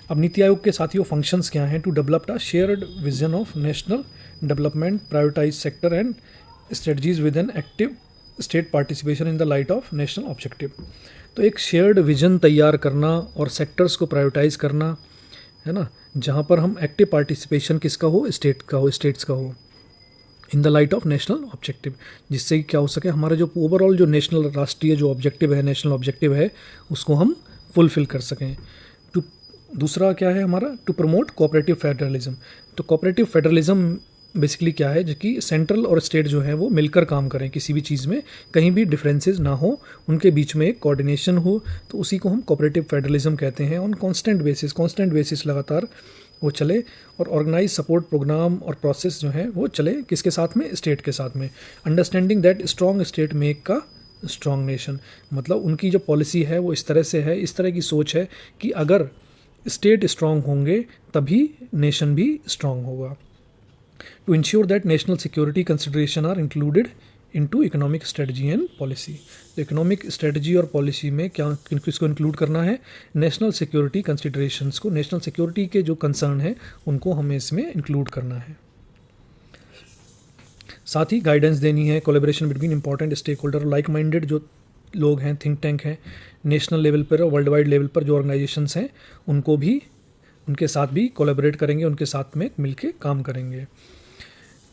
Speaker 1: अब नीति आयोग के साथियों फंक्शंस क्या हैं, to develop a shared vision of national development, prioritize sector and strategies with an active state participation in the light of national objective. तो एक शेयर्ड विजन तैयार करना और सेक्टर्स को प्रायोरिटाइज करना है ना, जहाँ पर हम एक्टिव पार्टिसिपेशन किसका हो, स्टेट का हो, स्टेट्स का हो, इन the light of national objective, जिससे कि क्या हो सके, हमारा जो ओवरऑल जो नेशनल राष्ट्रीय जो ऑब्जेक्टिव है, नेशनल ऑब्जेक्टिव है, उसको हम फुलफिल कर सकें। दूसरा क्या है हमारा, टू प्रमोट कोऑपरेटिव फेडरलिज्म। तो कोऑपरेटिव फेडरलिज्म बेसिकली क्या है, जो कि सेंट्रल और स्टेट जो है वो मिलकर काम करें, किसी भी चीज़ में कहीं भी डिफरेंसेस ना हो, उनके बीच में एक कोऑर्डिनेशन हो, तो उसी को हम कोऑपरेटिव फेडरलिज्म कहते हैं। ऑन कांस्टेंट बेसिस लगातार वो चले, और ऑर्गेनाइज सपोर्ट प्रोग्राम और प्रोसेस जो है वो चले किसके साथ में, स्टेट के साथ में। Understanding that strong state make का स्ट्रॉन्ग नेशन, मतलब उनकी जो पॉलिसी है वो इस तरह से है, इस तरह की सोच है कि अगर स्टेट स्ट्रॉन्ग होंगे तभी नेशन भी स्ट्रॉन्ग होगा। To ensure that national security consideration are included into economic strategy and policy. तो इकोनॉमिक स्ट्रेटजी और पॉलिसी में क्या किसको इंक्लूड करना है, नेशनल सिक्योरिटी कंसिडरेशंस को, नेशनल सिक्योरिटी के जो कंसर्न है उनको हमें इसमें इंक्लूड करना है। साथ ही गाइडेंस देनी है, collaboration between important stakeholder, like minded जो लोग हैं, थिंक टैंक हैं, नेशनल लेवल पर और वर्ल्ड वाइड लेवल पर जो ऑर्गेनाइजेशंस हैं उनको भी, उनके साथ भी कोलैबोरेट करेंगे, उनके साथ में मिलके काम करेंगे।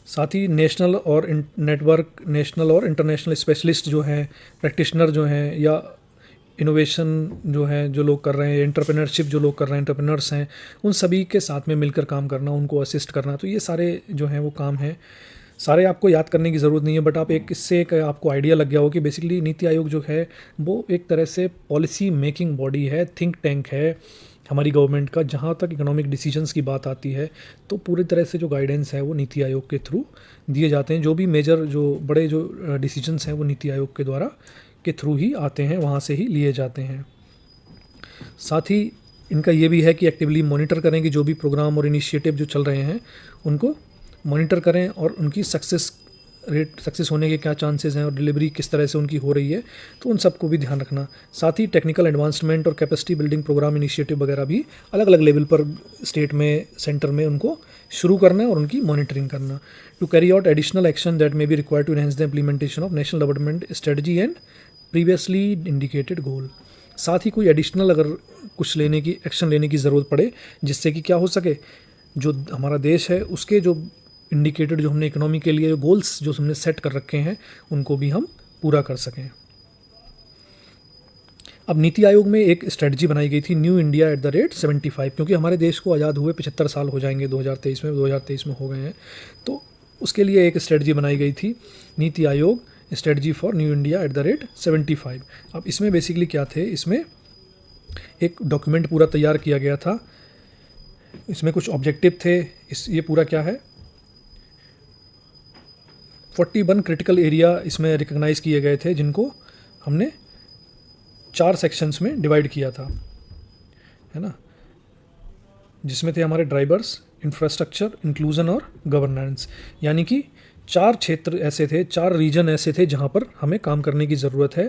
Speaker 1: साथ ही नेशनल और नेटवर्क, नेशनल और इंटरनेशनल स्पेशलिस्ट जो हैं, प्रैक्टिशनर जो हैं, या इनोवेशन जो है जो लोग कर रहे हैं, एंटरप्रेन्योरशिप जो लोग कर रहे हैं, एंटरप्रेन्योर्स हैं, उन सभी के साथ में मिलकर काम करना, उनको असिस्ट करना। तो ये सारे जो हैं वो काम हैं, सारे आपको याद करने की ज़रूरत नहीं है, बट आप एक इससे एक आपको आइडिया लग गया हो कि बेसिकली नीति आयोग जो है वो एक तरह से पॉलिसी मेकिंग बॉडी है, थिंक टैंक है हमारी गवर्नमेंट का। जहाँ तक इकोनॉमिक डिसीजंस की बात आती है तो पूरी तरह से जो गाइडेंस है वो नीति आयोग के थ्रू दिए जाते हैं। जो भी मेजर, जो बड़े जो डिसीजंस हैं वो नीति आयोग के द्वारा के थ्रू ही आते हैं, वहाँ से ही लिए जाते हैं। साथ ही इनका ये भी है कि एक्टिवली मॉनिटर करें कि जो भी प्रोग्राम और इनिशिएटिव जो चल रहे हैं उनको मॉनिटर करें और उनकी सक्सेस होने के क्या चांसेस हैं और डिलीवरी किस तरह से उनकी हो रही है, तो उन सबको भी ध्यान रखना। साथ ही टेक्निकल एडवांसमेंट और कैपेसिटी बिल्डिंग प्रोग्राम इनिशिएटिव वगैरह भी अलग अलग लेवल पर, स्टेट में, सेंटर में, उनको शुरू करना है और उनकी मॉनिटरिंग करना। To carry out additional action that may be required to enhance the implementation of national development strategy and previously indicated goal. साथ ही कोई एडिशनल अगर कुछ लेने की, एक्शन लेने की ज़रूरत पड़े जिससे कि क्या हो सके, जो हमारा देश है उसके जो इंडिकेटेड, जो हमने इकोनॉमी के लिए गोल्स जो हमने सेट कर रखे हैं उनको भी हम पूरा कर सकें। अब नीति आयोग में एक स्ट्रेटजी बनाई गई थी, new India at the rate 75, क्योंकि हमारे देश को आज़ाद हुए 75 साल हो जाएंगे 2023 में हो गए हैं, तो उसके लिए एक स्ट्रेटजी बनाई गई थी, NITI Aayog strategy for new India at the rate 75। अब इसमें बेसिकली क्या थे, इसमें एक डॉक्यूमेंट पूरा तैयार किया गया था, इसमें कुछ ऑब्जेक्टिव थे। ये पूरा क्या है, 41 क्रिटिकल एरिया इसमें रिकग्नाइज़ किए गए थे, जिनको हमने 4 सेक्शंस में डिवाइड किया था, है ना, जिसमें थे हमारे ड्राइवर्स, इंफ्रास्ट्रक्चर, इंक्लूजन और गवर्नेंस। यानी कि 4 क्षेत्र ऐसे थे, 4 रीजन ऐसे थे जहाँ पर हमें काम करने की ज़रूरत है,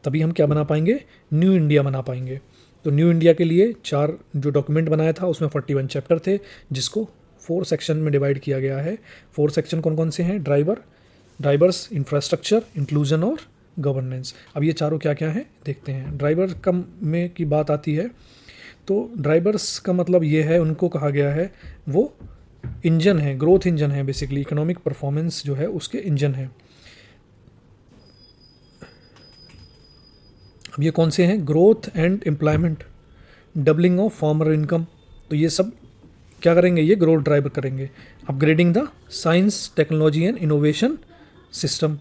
Speaker 1: तभी हम क्या बना पाएंगे, न्यू इंडिया बना पाएंगे। तो न्यू इंडिया के लिए 4 जो डॉक्यूमेंट बनाया था उसमें 41 चैप्टर थे, जिसको 4 सेक्शन में डिवाइड किया गया है। 4 सेक्शन कौन कौन से हैं, ड्राइवर्स, इंफ्रास्ट्रक्चर, इंक्लूजन और गवर्नेंस। अब ये चारों क्या क्या हैं देखते हैं। ड्राइवर का में की बात आती है तो ड्राइवर्स का मतलब ये है, उनको कहा गया है वो इंजन है, ग्रोथ इंजन है, बेसिकली इकोनॉमिक परफॉर्मेंस जो है उसके इंजन है। अब ये कौन से हैं, growth and employment, doubling of farmer income, तो ये सब क्या करेंगे, ये ग्रोथ ड्राइवर करेंगे। Upgrading the science, technology and innovation system,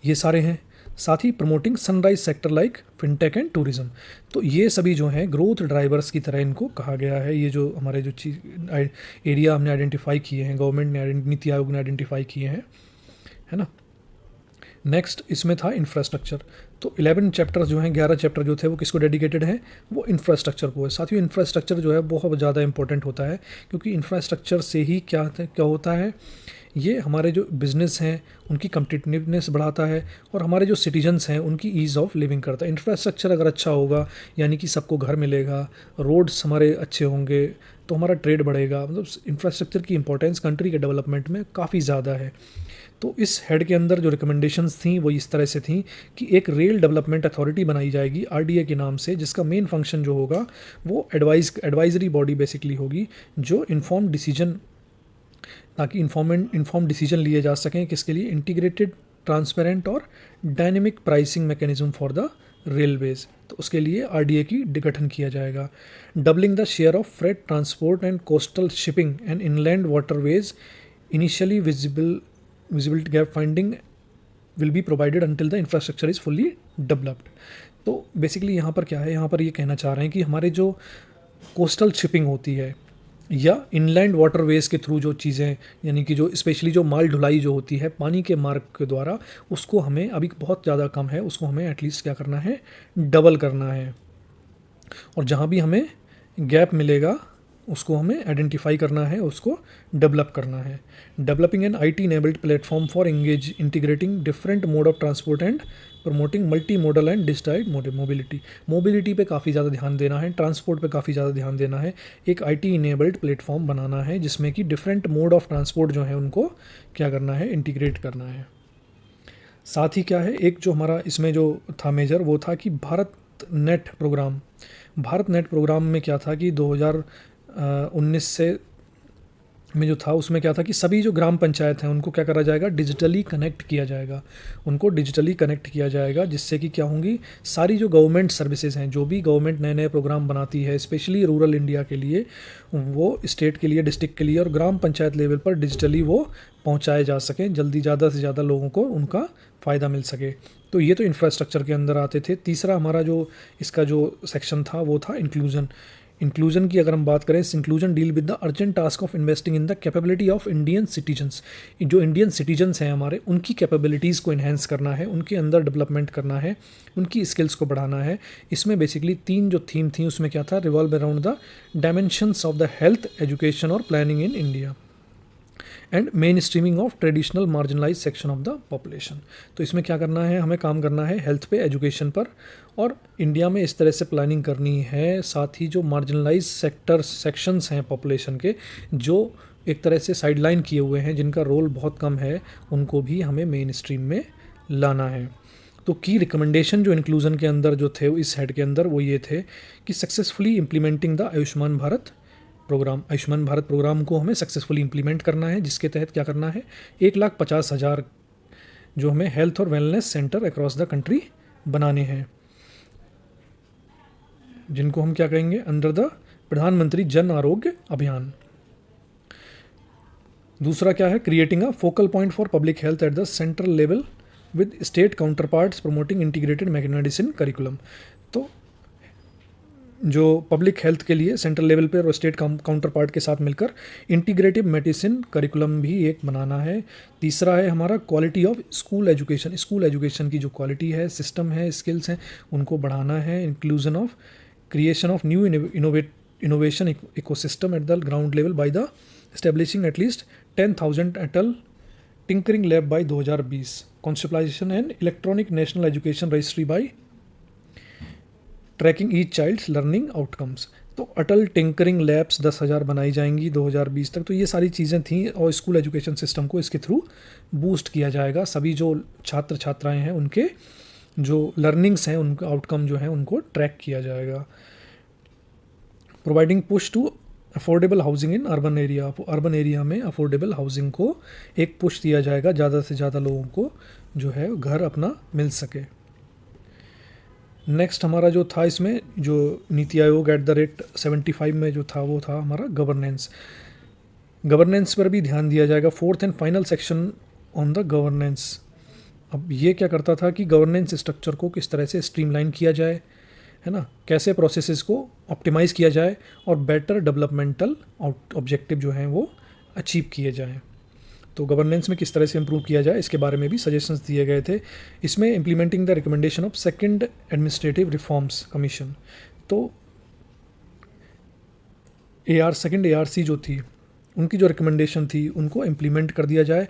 Speaker 1: ये सारे हैं। साथ ही promoting sunrise sector like fintech and tourism, तो ये सभी जो हैं ग्रोथ ड्राइवर्स की तरह इनको कहा गया है। ये जो हमारे जो एरिया हमने आइडेंटिफाई किए हैं, गवर्नमेंट ने, नीति आयोग ने आइडेंटिफाई किए हैं, है ना। नेक्स्ट इसमें था इंफ्रास्ट्रक्चर, तो 11 चैप्टर जो हैं, 11 चैप्टर जो थे वो किसको डेडिकेटेड हैं, वो इंफ्रास्ट्रक्चर को है। साथ ही इंफ्रास्ट्रक्चर जो है बहुत ज़्यादा इंपॉर्टेंट होता है, क्योंकि इंफ्रास्ट्रक्चर से ही क्या होता है, ये हमारे जो बिज़नेस हैं उनकी कम्पिटिटिवनेस बढ़ाता है और हमारे जो सिटीजन्स हैं उनकी ईज़ ऑफ लिविंग करता है। इंफ्रास्ट्रक्चर अगर अच्छा होगा, यानी कि सबको घर मिलेगा, रोड्स हमारे अच्छे होंगे तो हमारा ट्रेड बढ़ेगा। मतलब इंफ्रास्ट्रक्चर की इंपॉर्टेंस कंट्री के डेवलपमेंट में काफ़ी ज़्यादा है। तो इस हेड के अंदर जो रिकमेंडेशंस थी वो इस तरह से थी कि एक रेल डेवलपमेंट अथॉरिटी बनाई जाएगी आरडीए के नाम से, जिसका मेन फंक्शन जो होगा वो एडवाइजरी बॉडी बेसिकली होगी, जो इन्फॉर्म डिसीजन, ताकि इन्फॉर्म डिसीजन लिए जा सकें, किसके लिए, इंटीग्रेटेड, ट्रांसपेरेंट और dynamic pricing mechanism for the railways, तो उसके लिए आरडीए की गठन किया जाएगा। Doubling the share of freight transport and coastal shipping and inland waterways, initially visibility gap finding will be provided until the infrastructure is fully developed. तो basically यहाँ पर क्या है, यहाँ पर ये कहना चाह रहे हैं कि हमारे जो कोस्टल शिपिंग होती है, या इनलैंड वाटरवेज के थ्रू जो चीज़ें, यानी कि जो स्पेशली जो माल ढुलाई जो होती है पानी के मार्ग के द्वारा, उसको हमें अभी बहुत ज़्यादा कम है, उसको हमें एटलीस्ट क्या करना है, डबल करना है। और जहाँ भी हमें गैप मिलेगा उसको हमें आइडेंटिफाई करना है, उसको डेवलप करना है। Developing an IT enabled platform for engage integrating different mode of transport and promoting multi model and digitised mobility. Mobility पे काफ़ी ज़्यादा ध्यान देना है, ट्रांसपोर्ट पे काफ़ी ज़्यादा ध्यान देना है। एक IT इनेबल्ड प्लेटफॉर्म बनाना है जिसमें कि डिफरेंट मोड ऑफ ट्रांसपोर्ट जो है उनको क्या करना है, इंटीग्रेट करना है। साथ ही क्या है, एक जो हमारा इसमें जो था मेजर, वो था कि Bharat Net programme. Bharat Net programme में क्या था कि 2019 से में जो था उसमें क्या था कि सभी जो ग्राम पंचायत हैं उनको क्या करा जाएगा, डिजिटली कनेक्ट किया जाएगा। उनको डिजिटली कनेक्ट किया जाएगा जिससे कि क्या होंगी, सारी जो गवर्नमेंट सर्विसेज हैं, जो भी गवर्नमेंट नए नए प्रोग्राम बनाती है स्पेशली रूरल इंडिया के लिए, वो स्टेट के लिए, डिस्ट्रिक्ट के लिए और ग्राम पंचायत लेवल पर डिजिटली वो पहुँचाए जा सकें, जल्दी ज़्यादा से ज़्यादा लोगों को उनका फ़ायदा मिल सके। तो ये तो इंफ्रास्ट्रक्चर के अंदर आते थे। तीसरा हमारा जो इसका जो सेक्शन था वो था इंक्लूजन। इंक्लूजन की अगर हम बात करें, inclusion deal with the urgent task of investing in the capability of Indian citizens. जो इंडियन सिटीजन्स हैं हमारे, उनकी कैपेबिलिटीज़ को इन्हेंस करना है, उनके अंदर डेवलपमेंट करना है, उनकी स्किल्स को बढ़ाना है। इसमें बेसिकली 3 जो थीम थी उसमें क्या था, revolve around the dimensions of the health, education और planning in India and main streaming of traditional marginalise section of the population. तो इसमें क्या करना है, हमें काम करना है हेल्थ पे, एजुकेशन पर, और इंडिया में इस तरह से प्लानिंग करनी है। साथ ही जो मार्जिनलाइज सेक्शंस हैं पॉपुलेशन के, जो एक तरह से साइडलाइन किए हुए हैं, जिनका रोल बहुत कम है, उनको भी हमें मेन स्ट्रीम में लाना है। तो की रिकमेंडेशन जो इंक्लूजन के अंदर जो थे इस हेड के अंदर, वो ये थे कि successfully implementing the Ayushman Bharat programme. Ayushman Bharat programme को हमें सक्सेसफुली इम्प्लीमेंट करना है, जिसके तहत क्या करना है, 1,50,000 जो हमें हेल्थ और wellness centre across the country बनाने हैं, जिनको हम क्या कहेंगे, अंडर द प्रधानमंत्री जन आरोग्य अभियान। दूसरा क्या है, creating a focal point for public health at the central level with state counter parts promoting integrated medicine curriculum. तो जो पब्लिक हेल्थ के लिए सेंट्रल लेवल पर और स्टेट काउंटर पार्ट के साथ मिलकर इंटीग्रेटिव मेडिसिन करिकुलम भी एक बनाना है। तीसरा है हमारा quality of school education. School education की जो क्वालिटी है, सिस्टम है, स्किल्स हैं, उनको बढ़ाना है। Inclusion of creation of new innovation ecosystem at the ground level by the establishing at least 10,000 Atal tinkering lab by 2020। Conceptualisation and electronic national education registry by tracking each child's learning outcomes. तो Atal tinkering labs 10,000 बनाई जाएंगी 2020 तक। तो ये सारी चीज़ें थीं, और स्कूल एजुकेशन सिस्टम को इसके थ्रू बूस्ट किया जाएगा। सभी जो छात्र छात्राएं हैं उनके जो लर्निंग्स हैं, उनका आउटकम जो है उनको ट्रैक किया जाएगा। Providing push to affordable housing in urban area. Urban area में अफोर्डेबल हाउसिंग को एक पुश दिया जाएगा, ज़्यादा से ज़्यादा लोगों को जो है घर अपना मिल सके। नेक्स्ट हमारा जो था इसमें जो नीति आयोग @75 में जो था, वो था हमारा गवर्नेंस। गवर्नेंस पर भी ध्यान दिया जाएगा। Fourth and final section on the governance. अब ये क्या करता था कि गवर्नेंस स्ट्रक्चर को किस तरह से स्ट्रीमलाइन किया जाए, है ना, कैसे प्रोसेसेस को ऑप्टिमाइज़ किया जाए और बेटर डेवलपमेंटल ऑब्जेक्टिव जो हैं वो अचीव किए जाएँ। तो गवर्नेंस में किस तरह से इंप्रूव किया जाए, इसके बारे में भी सजेशंस दिए गए थे। इसमें implementing the recommendation of second administrative reforms commission. तो सेकंड ARC जो थी, उनकी जो रिकमेंडेशन थी, उनको इम्प्लीमेंट कर दिया जाए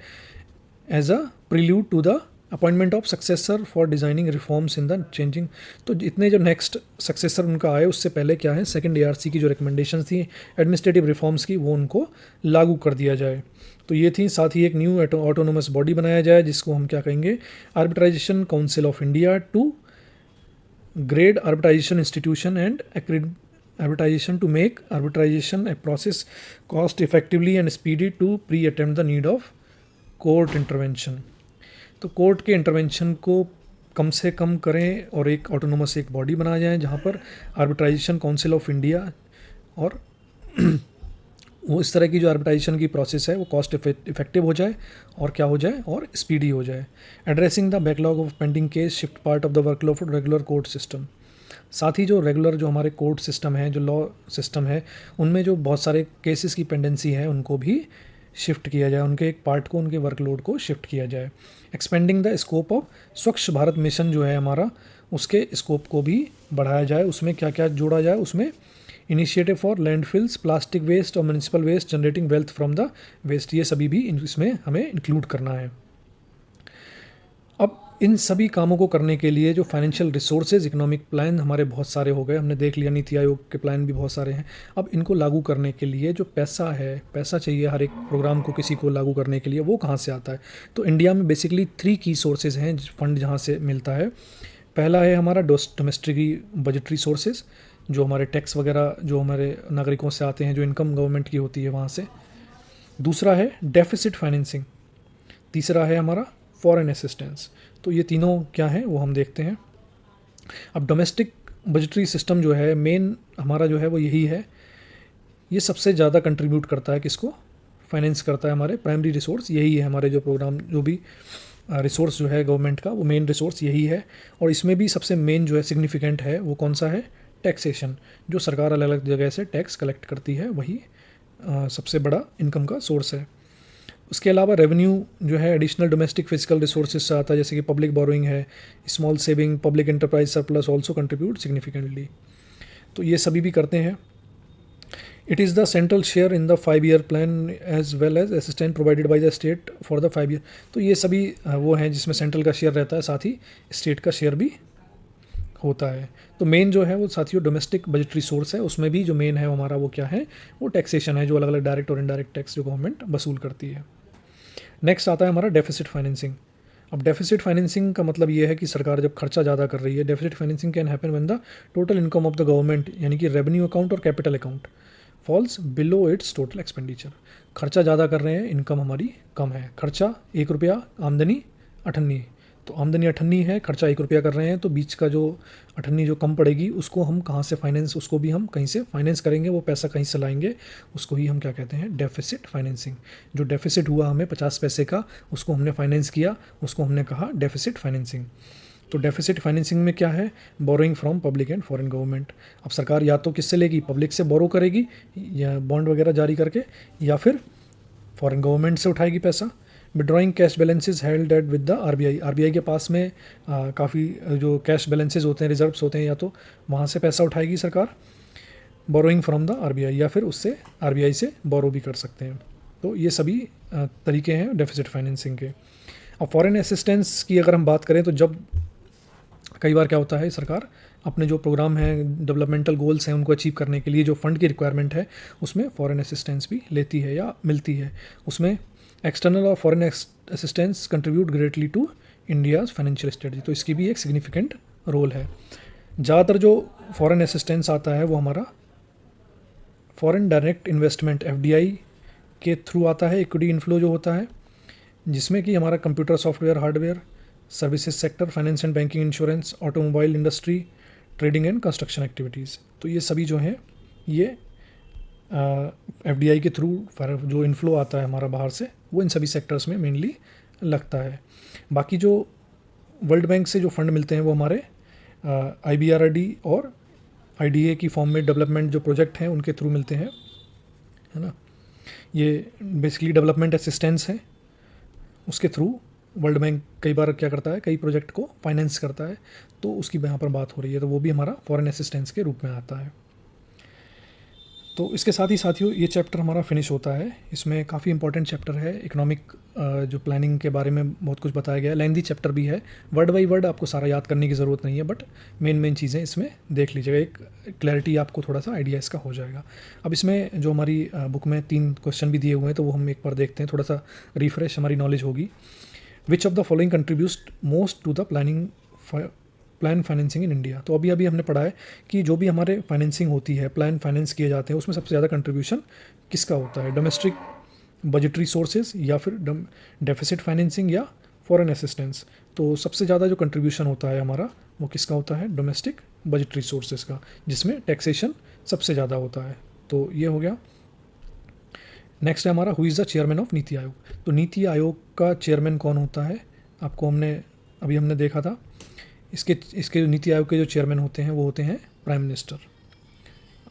Speaker 1: as a prelude to the appointment of successor for designing reforms in the changing. तो इतने जो नेक्स्ट सक्सेसर उनका आए, उससे पहले क्या है, सेकंड ARC की जो रिकमेंडेशन थी एडमिनिस्ट्रेटिव रिफॉर्म्स की, वो उनको लागू कर दिया जाए। तो ये थी। साथ ही एक न्यू ऑटोनोमस बॉडी बनाया जाए, जिसको हम क्या कहेंगे, arbitration council of India, to grade arbitration institution and arbitration to make arbitration a process cost effectively and speedy to pre-attempt the need of court intervention। तो कोर्ट के इंटरवेंशन को कम से कम करें और एक ऑटोनोमस एक बॉडी बनाया जाए, जहाँ पर आर्बिट्राइजेशन काउंसिल ऑफ इंडिया और वो इस तरह की जो आर्बिट्राइजेशन की प्रोसेस है वो कॉस्ट इफेक्टिव हो जाए और क्या हो जाए, और स्पीडी हो जाए। Addressing the backlog of pending case, shift part of the workload for regular court system. साथ ही जो रेगुलर जो हमारे कोर्ट सिस्टम है, जो लॉ सिस्टम है, उनमें जो बहुत सारे केसेस की पेंडेंसी है उनको भी शिफ्ट किया जाए, उनके एक पार्ट को, उनके वर्कलोड को शिफ्ट किया जाए। एक्सपेंडिंग द स्कोप ऑफ स्वच्छ भारत मिशन जो है हमारा, उसके स्कोप को भी बढ़ाया जाए। उसमें क्या क्या जोड़ा जाए, उसमें initiative for landfills, plastic waste और municipal waste generating wealth from the waste, ये सभी भी इसमें हमें इंक्लूड करना है। अब इन सभी कामों को करने के लिए जो फाइनेंशियल रिसोर्सेज, इकोनॉमिक प्लान हमारे बहुत सारे हो गए, हमने देख लिया, नीति आयोग के प्लान भी बहुत सारे हैं। अब इनको लागू करने के लिए जो पैसा है, पैसा चाहिए हर एक प्रोग्राम को, किसी को लागू करने के लिए, वो कहाँ से आता है? तो इंडिया में बेसिकली 3 की सोर्सेज हैं फंड जहाँ से मिलता है। पहला है हमारा डोमेस्टिक बजटरी सोर्सेज, जो हमारे टैक्स वगैरह जो हमारे नागरिकों से आते हैं, जो इनकम गवर्नमेंट की होती है वहाँ से। दूसरा है डेफिसिट फाइनेंसिंग। तीसरा है हमारा फॉरेन असिस्टेंस। तो ये तीनों क्या हैं वो हम देखते हैं। अब डोमेस्टिक बजटरी सिस्टम जो है मेन हमारा जो है वो यही है, ये सबसे ज़्यादा कंट्रीब्यूट करता है, किसको फाइनेंस करता है, हमारे प्राइमरी रिसोर्स यही है। हमारे जो प्रोग्राम जो भी रिसोर्स जो है गवर्नमेंट का, वो मेन रिसोर्स यही है। और इसमें भी सबसे मेन जो है सिग्निफिकेंट है वो कौन सा है? टैक्सेशन। जो सरकार अलग अलग जगह से टैक्स कलेक्ट करती है, वही सबसे बड़ा इनकम का सोर्स है। उसके अलावा रेवेन्यू जो है एडिशनल डोमेस्टिक फिजिकल रिसोर्सेज से आता है, जैसे कि पब्लिक बोरोइंग है, small saving, public enterprise surplus also contribute significantly. तो ये सभी भी करते हैं। It is the central share in the 5-year plan as well as assistant provided by the state for the 5 year। तो ये सभी वो हैं जिसमें सेंट्रल का शेयर रहता है, साथ ही स्टेट का शेयर भी होता है। तो मेन जो है वो साथियों डोमेस्टिक बजटरी सोर्स है, उसमें भी जो मेन है हमारा वो क्या है? वो टैक्सेशन है, जो अलग अलग डायरेक्ट और इनडायरेक्ट टैक्स जो गवर्नमेंट वसूल करती है। नेक्स्ट आता है हमारा डेफिसिट फाइनेंसिंग। अब डेफिसिट फाइनेंसिंग का मतलब ये है कि सरकार जब खर्चा ज़्यादा कर रही है, deficit financing can happen when the total income of the government, यानी कि रेवेन्यू अकाउंट और capital account, falls below it's total expenditure. खर्चा ज़्यादा कर रहे हैं, इनकम हमारी कम है। खर्चा 1 रुपया, आमदनी 98। तो आमदनी 98 है, खर्चा 1 रुपया कर रहे हैं, तो बीच का जो 98 जो कम पड़ेगी उसको हम कहाँ से फाइनेंस, उसको भी हम कहीं से फाइनेंस करेंगे, वो पैसा कहीं से लाएंगे, उसको ही हम क्या कहते हैं? Deficit financing. जो डेफिसिट हुआ हमें 50 पैसे का, उसको हमने फाइनेंस किया, उसको हमने कहा डेफिसिट फाइनेंसिंग। तो डेफिसिट फाइनेंसिंग में क्या है? Borrowing from public and foreign government. अब सरकार या तो किससे लेगी? पब्लिक से बोरो करेगी या बॉन्ड वगैरह जारी करके, या फिर फॉरेन गवर्नमेंट से उठाएगी पैसा। Withdrawing cash balances held at with the RBI. RBI के पास में काफ़ी जो कैश बैलेंसेज होते हैं, रिजर्व्स होते हैं, या तो वहाँ से पैसा उठाएगी सरकार, बोरोइंग फ्रॉम द आरबीआई, या फिर उससे आरबीआई से बोरो भी कर सकते हैं। तो ये सभी तरीके हैं डेफिसिट फाइनेंसिंग के। अब फॉरेन असिस्टेंस की अगर हम बात करें, तो जब कई बार क्या होता है, सरकार अपने जो प्रोग्राम हैं, डेवलपमेंटल गोल्स हैं, उनको अचीव करने के लिए जो फंड की रिक्वायरमेंट है, उसमें फॉरेन असिस्टेंस भी लेती है या मिलती है। उसमें एक्सटर्नल और foreign assistance contribute greatly to India's financial strategy. तो इसकी भी एक सिग्निफिकेंट रोल है। ज़्यादातर जो फॉरेन असिस्टेंस आता है वो हमारा फॉरेन डायरेक्ट इन्वेस्टमेंट एफडीआई के थ्रू आता है। इक्विटी इनफ्लो जो होता है, जिसमें कि हमारा computer, software, hardware, services sector, finance and banking, insurance, automobile industry, trading and construction activities. तो ये सभी जो हैं ये एफडीआई के थ्रू जो इनफ्लो आता है हमारा बाहर से, वो इन सभी सेक्टर्स में मेनली लगता है। बाकी जो वर्ल्ड बैंक से जो फंड मिलते हैं वो हमारे आईबीआरडी और आईडीए की फॉर्म में डेवलपमेंट जो प्रोजेक्ट हैं उनके थ्रू मिलते हैं, है ना। ये बेसिकली डेवलपमेंट असिस्टेंस है, उसके थ्रू वर्ल्ड बैंक कई बार क्या करता है, कई प्रोजेक्ट को फाइनेंस करता है। तो उसकी यहाँ पर बात हो रही है, तो वो भी हमारा फॉरेन असिस्टेंस के रूप में आता है। तो इसके साथ ही साथियों ये चैप्टर हमारा फिनिश होता है। इसमें काफ़ी इंपॉर्टेंट चैप्टर है, इकोनॉमिक जो प्लानिंग के बारे में बहुत कुछ बताया गया है। लेंथी चैप्टर भी है, वर्ड बाई वर्ड आपको सारा याद करने की ज़रूरत नहीं है, बट मेन चीज़ें इसमें देख लीजिएगा, एक क्लैरिटी आपको थोड़ा सा आइडिया इसका हो जाएगा। अब इसमें जो हमारी बुक में 3 क्वेश्चन भी दिए हुए हैं, तो वो हम एक बार देखते हैं, थोड़ा सा रिफ्रेश हमारी नॉलेज होगी। Which of the following contributes most to the plan financing in India. तो अभी अभी हमने पढ़ा है कि जो भी हमारे फाइनेंसिंग होती है, प्लान फाइनेंस किए जाते हैं, उसमें सबसे ज़्यादा कंट्रीब्यूशन किसका होता है? डोमेस्टिक बजटरी सोर्सेज, या फिर डेफिसिट फाइनेंसिंग, या फॉरेन असिस्टेंस। तो सबसे ज़्यादा जो कंट्रीब्यूशन होता है हमारा वो किसका होता है? डोमेस्टिक बजटरी सोर्सेज का, जिसमें टैक्सेशन सबसे ज़्यादा होता है। तो ये हो गया। नेक्स्ट है हमारा who is the chairman of NITI Aayog. तो नीति आयोग का चेयरमैन कौन होता है? हमने देखा था। इसके जो नीति आयोग के जो चेयरमैन होते हैं वो होते हैं prime minister.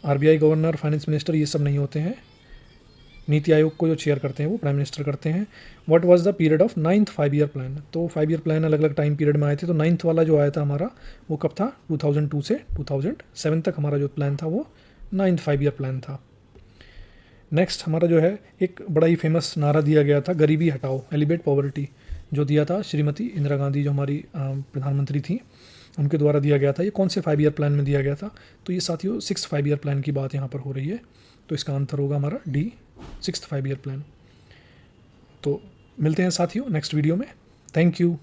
Speaker 1: RBI governor, finance minister ये सब नहीं होते हैं। नीति आयोग को जो चेयर करते हैं वो प्राइम मिनिस्टर करते हैं। What was the period of 9th 5 year plan? तो 5 ईयर प्लान अलग अलग टाइम पीरियड में आए थे। तो 9th वाला जो आया था हमारा वो कब था? 2002 से 2007 तक हमारा जो प्लान था वो 9th 5 ईयर प्लान था। नेक्स्ट हमारा जो है एक बड़ा ही फेमस नारा दिया गया था, गरीबी हटाओ, एलिवेट पॉवर्टी, जो दिया था श्रीमती इंदिरा गांधी जो हमारी प्रधानमंत्री थी, उनके द्वारा दिया गया था। ये कौन से 5 ईयर प्लान में दिया गया था? तो ये साथियों 6th 5 ईयर प्लान की बात यहाँ पर हो रही है। तो इसका आंसर होगा हमारा डी, 6th 5 ईयर प्लान। तो मिलते हैं साथियों नेक्स्ट वीडियो में। Thank you.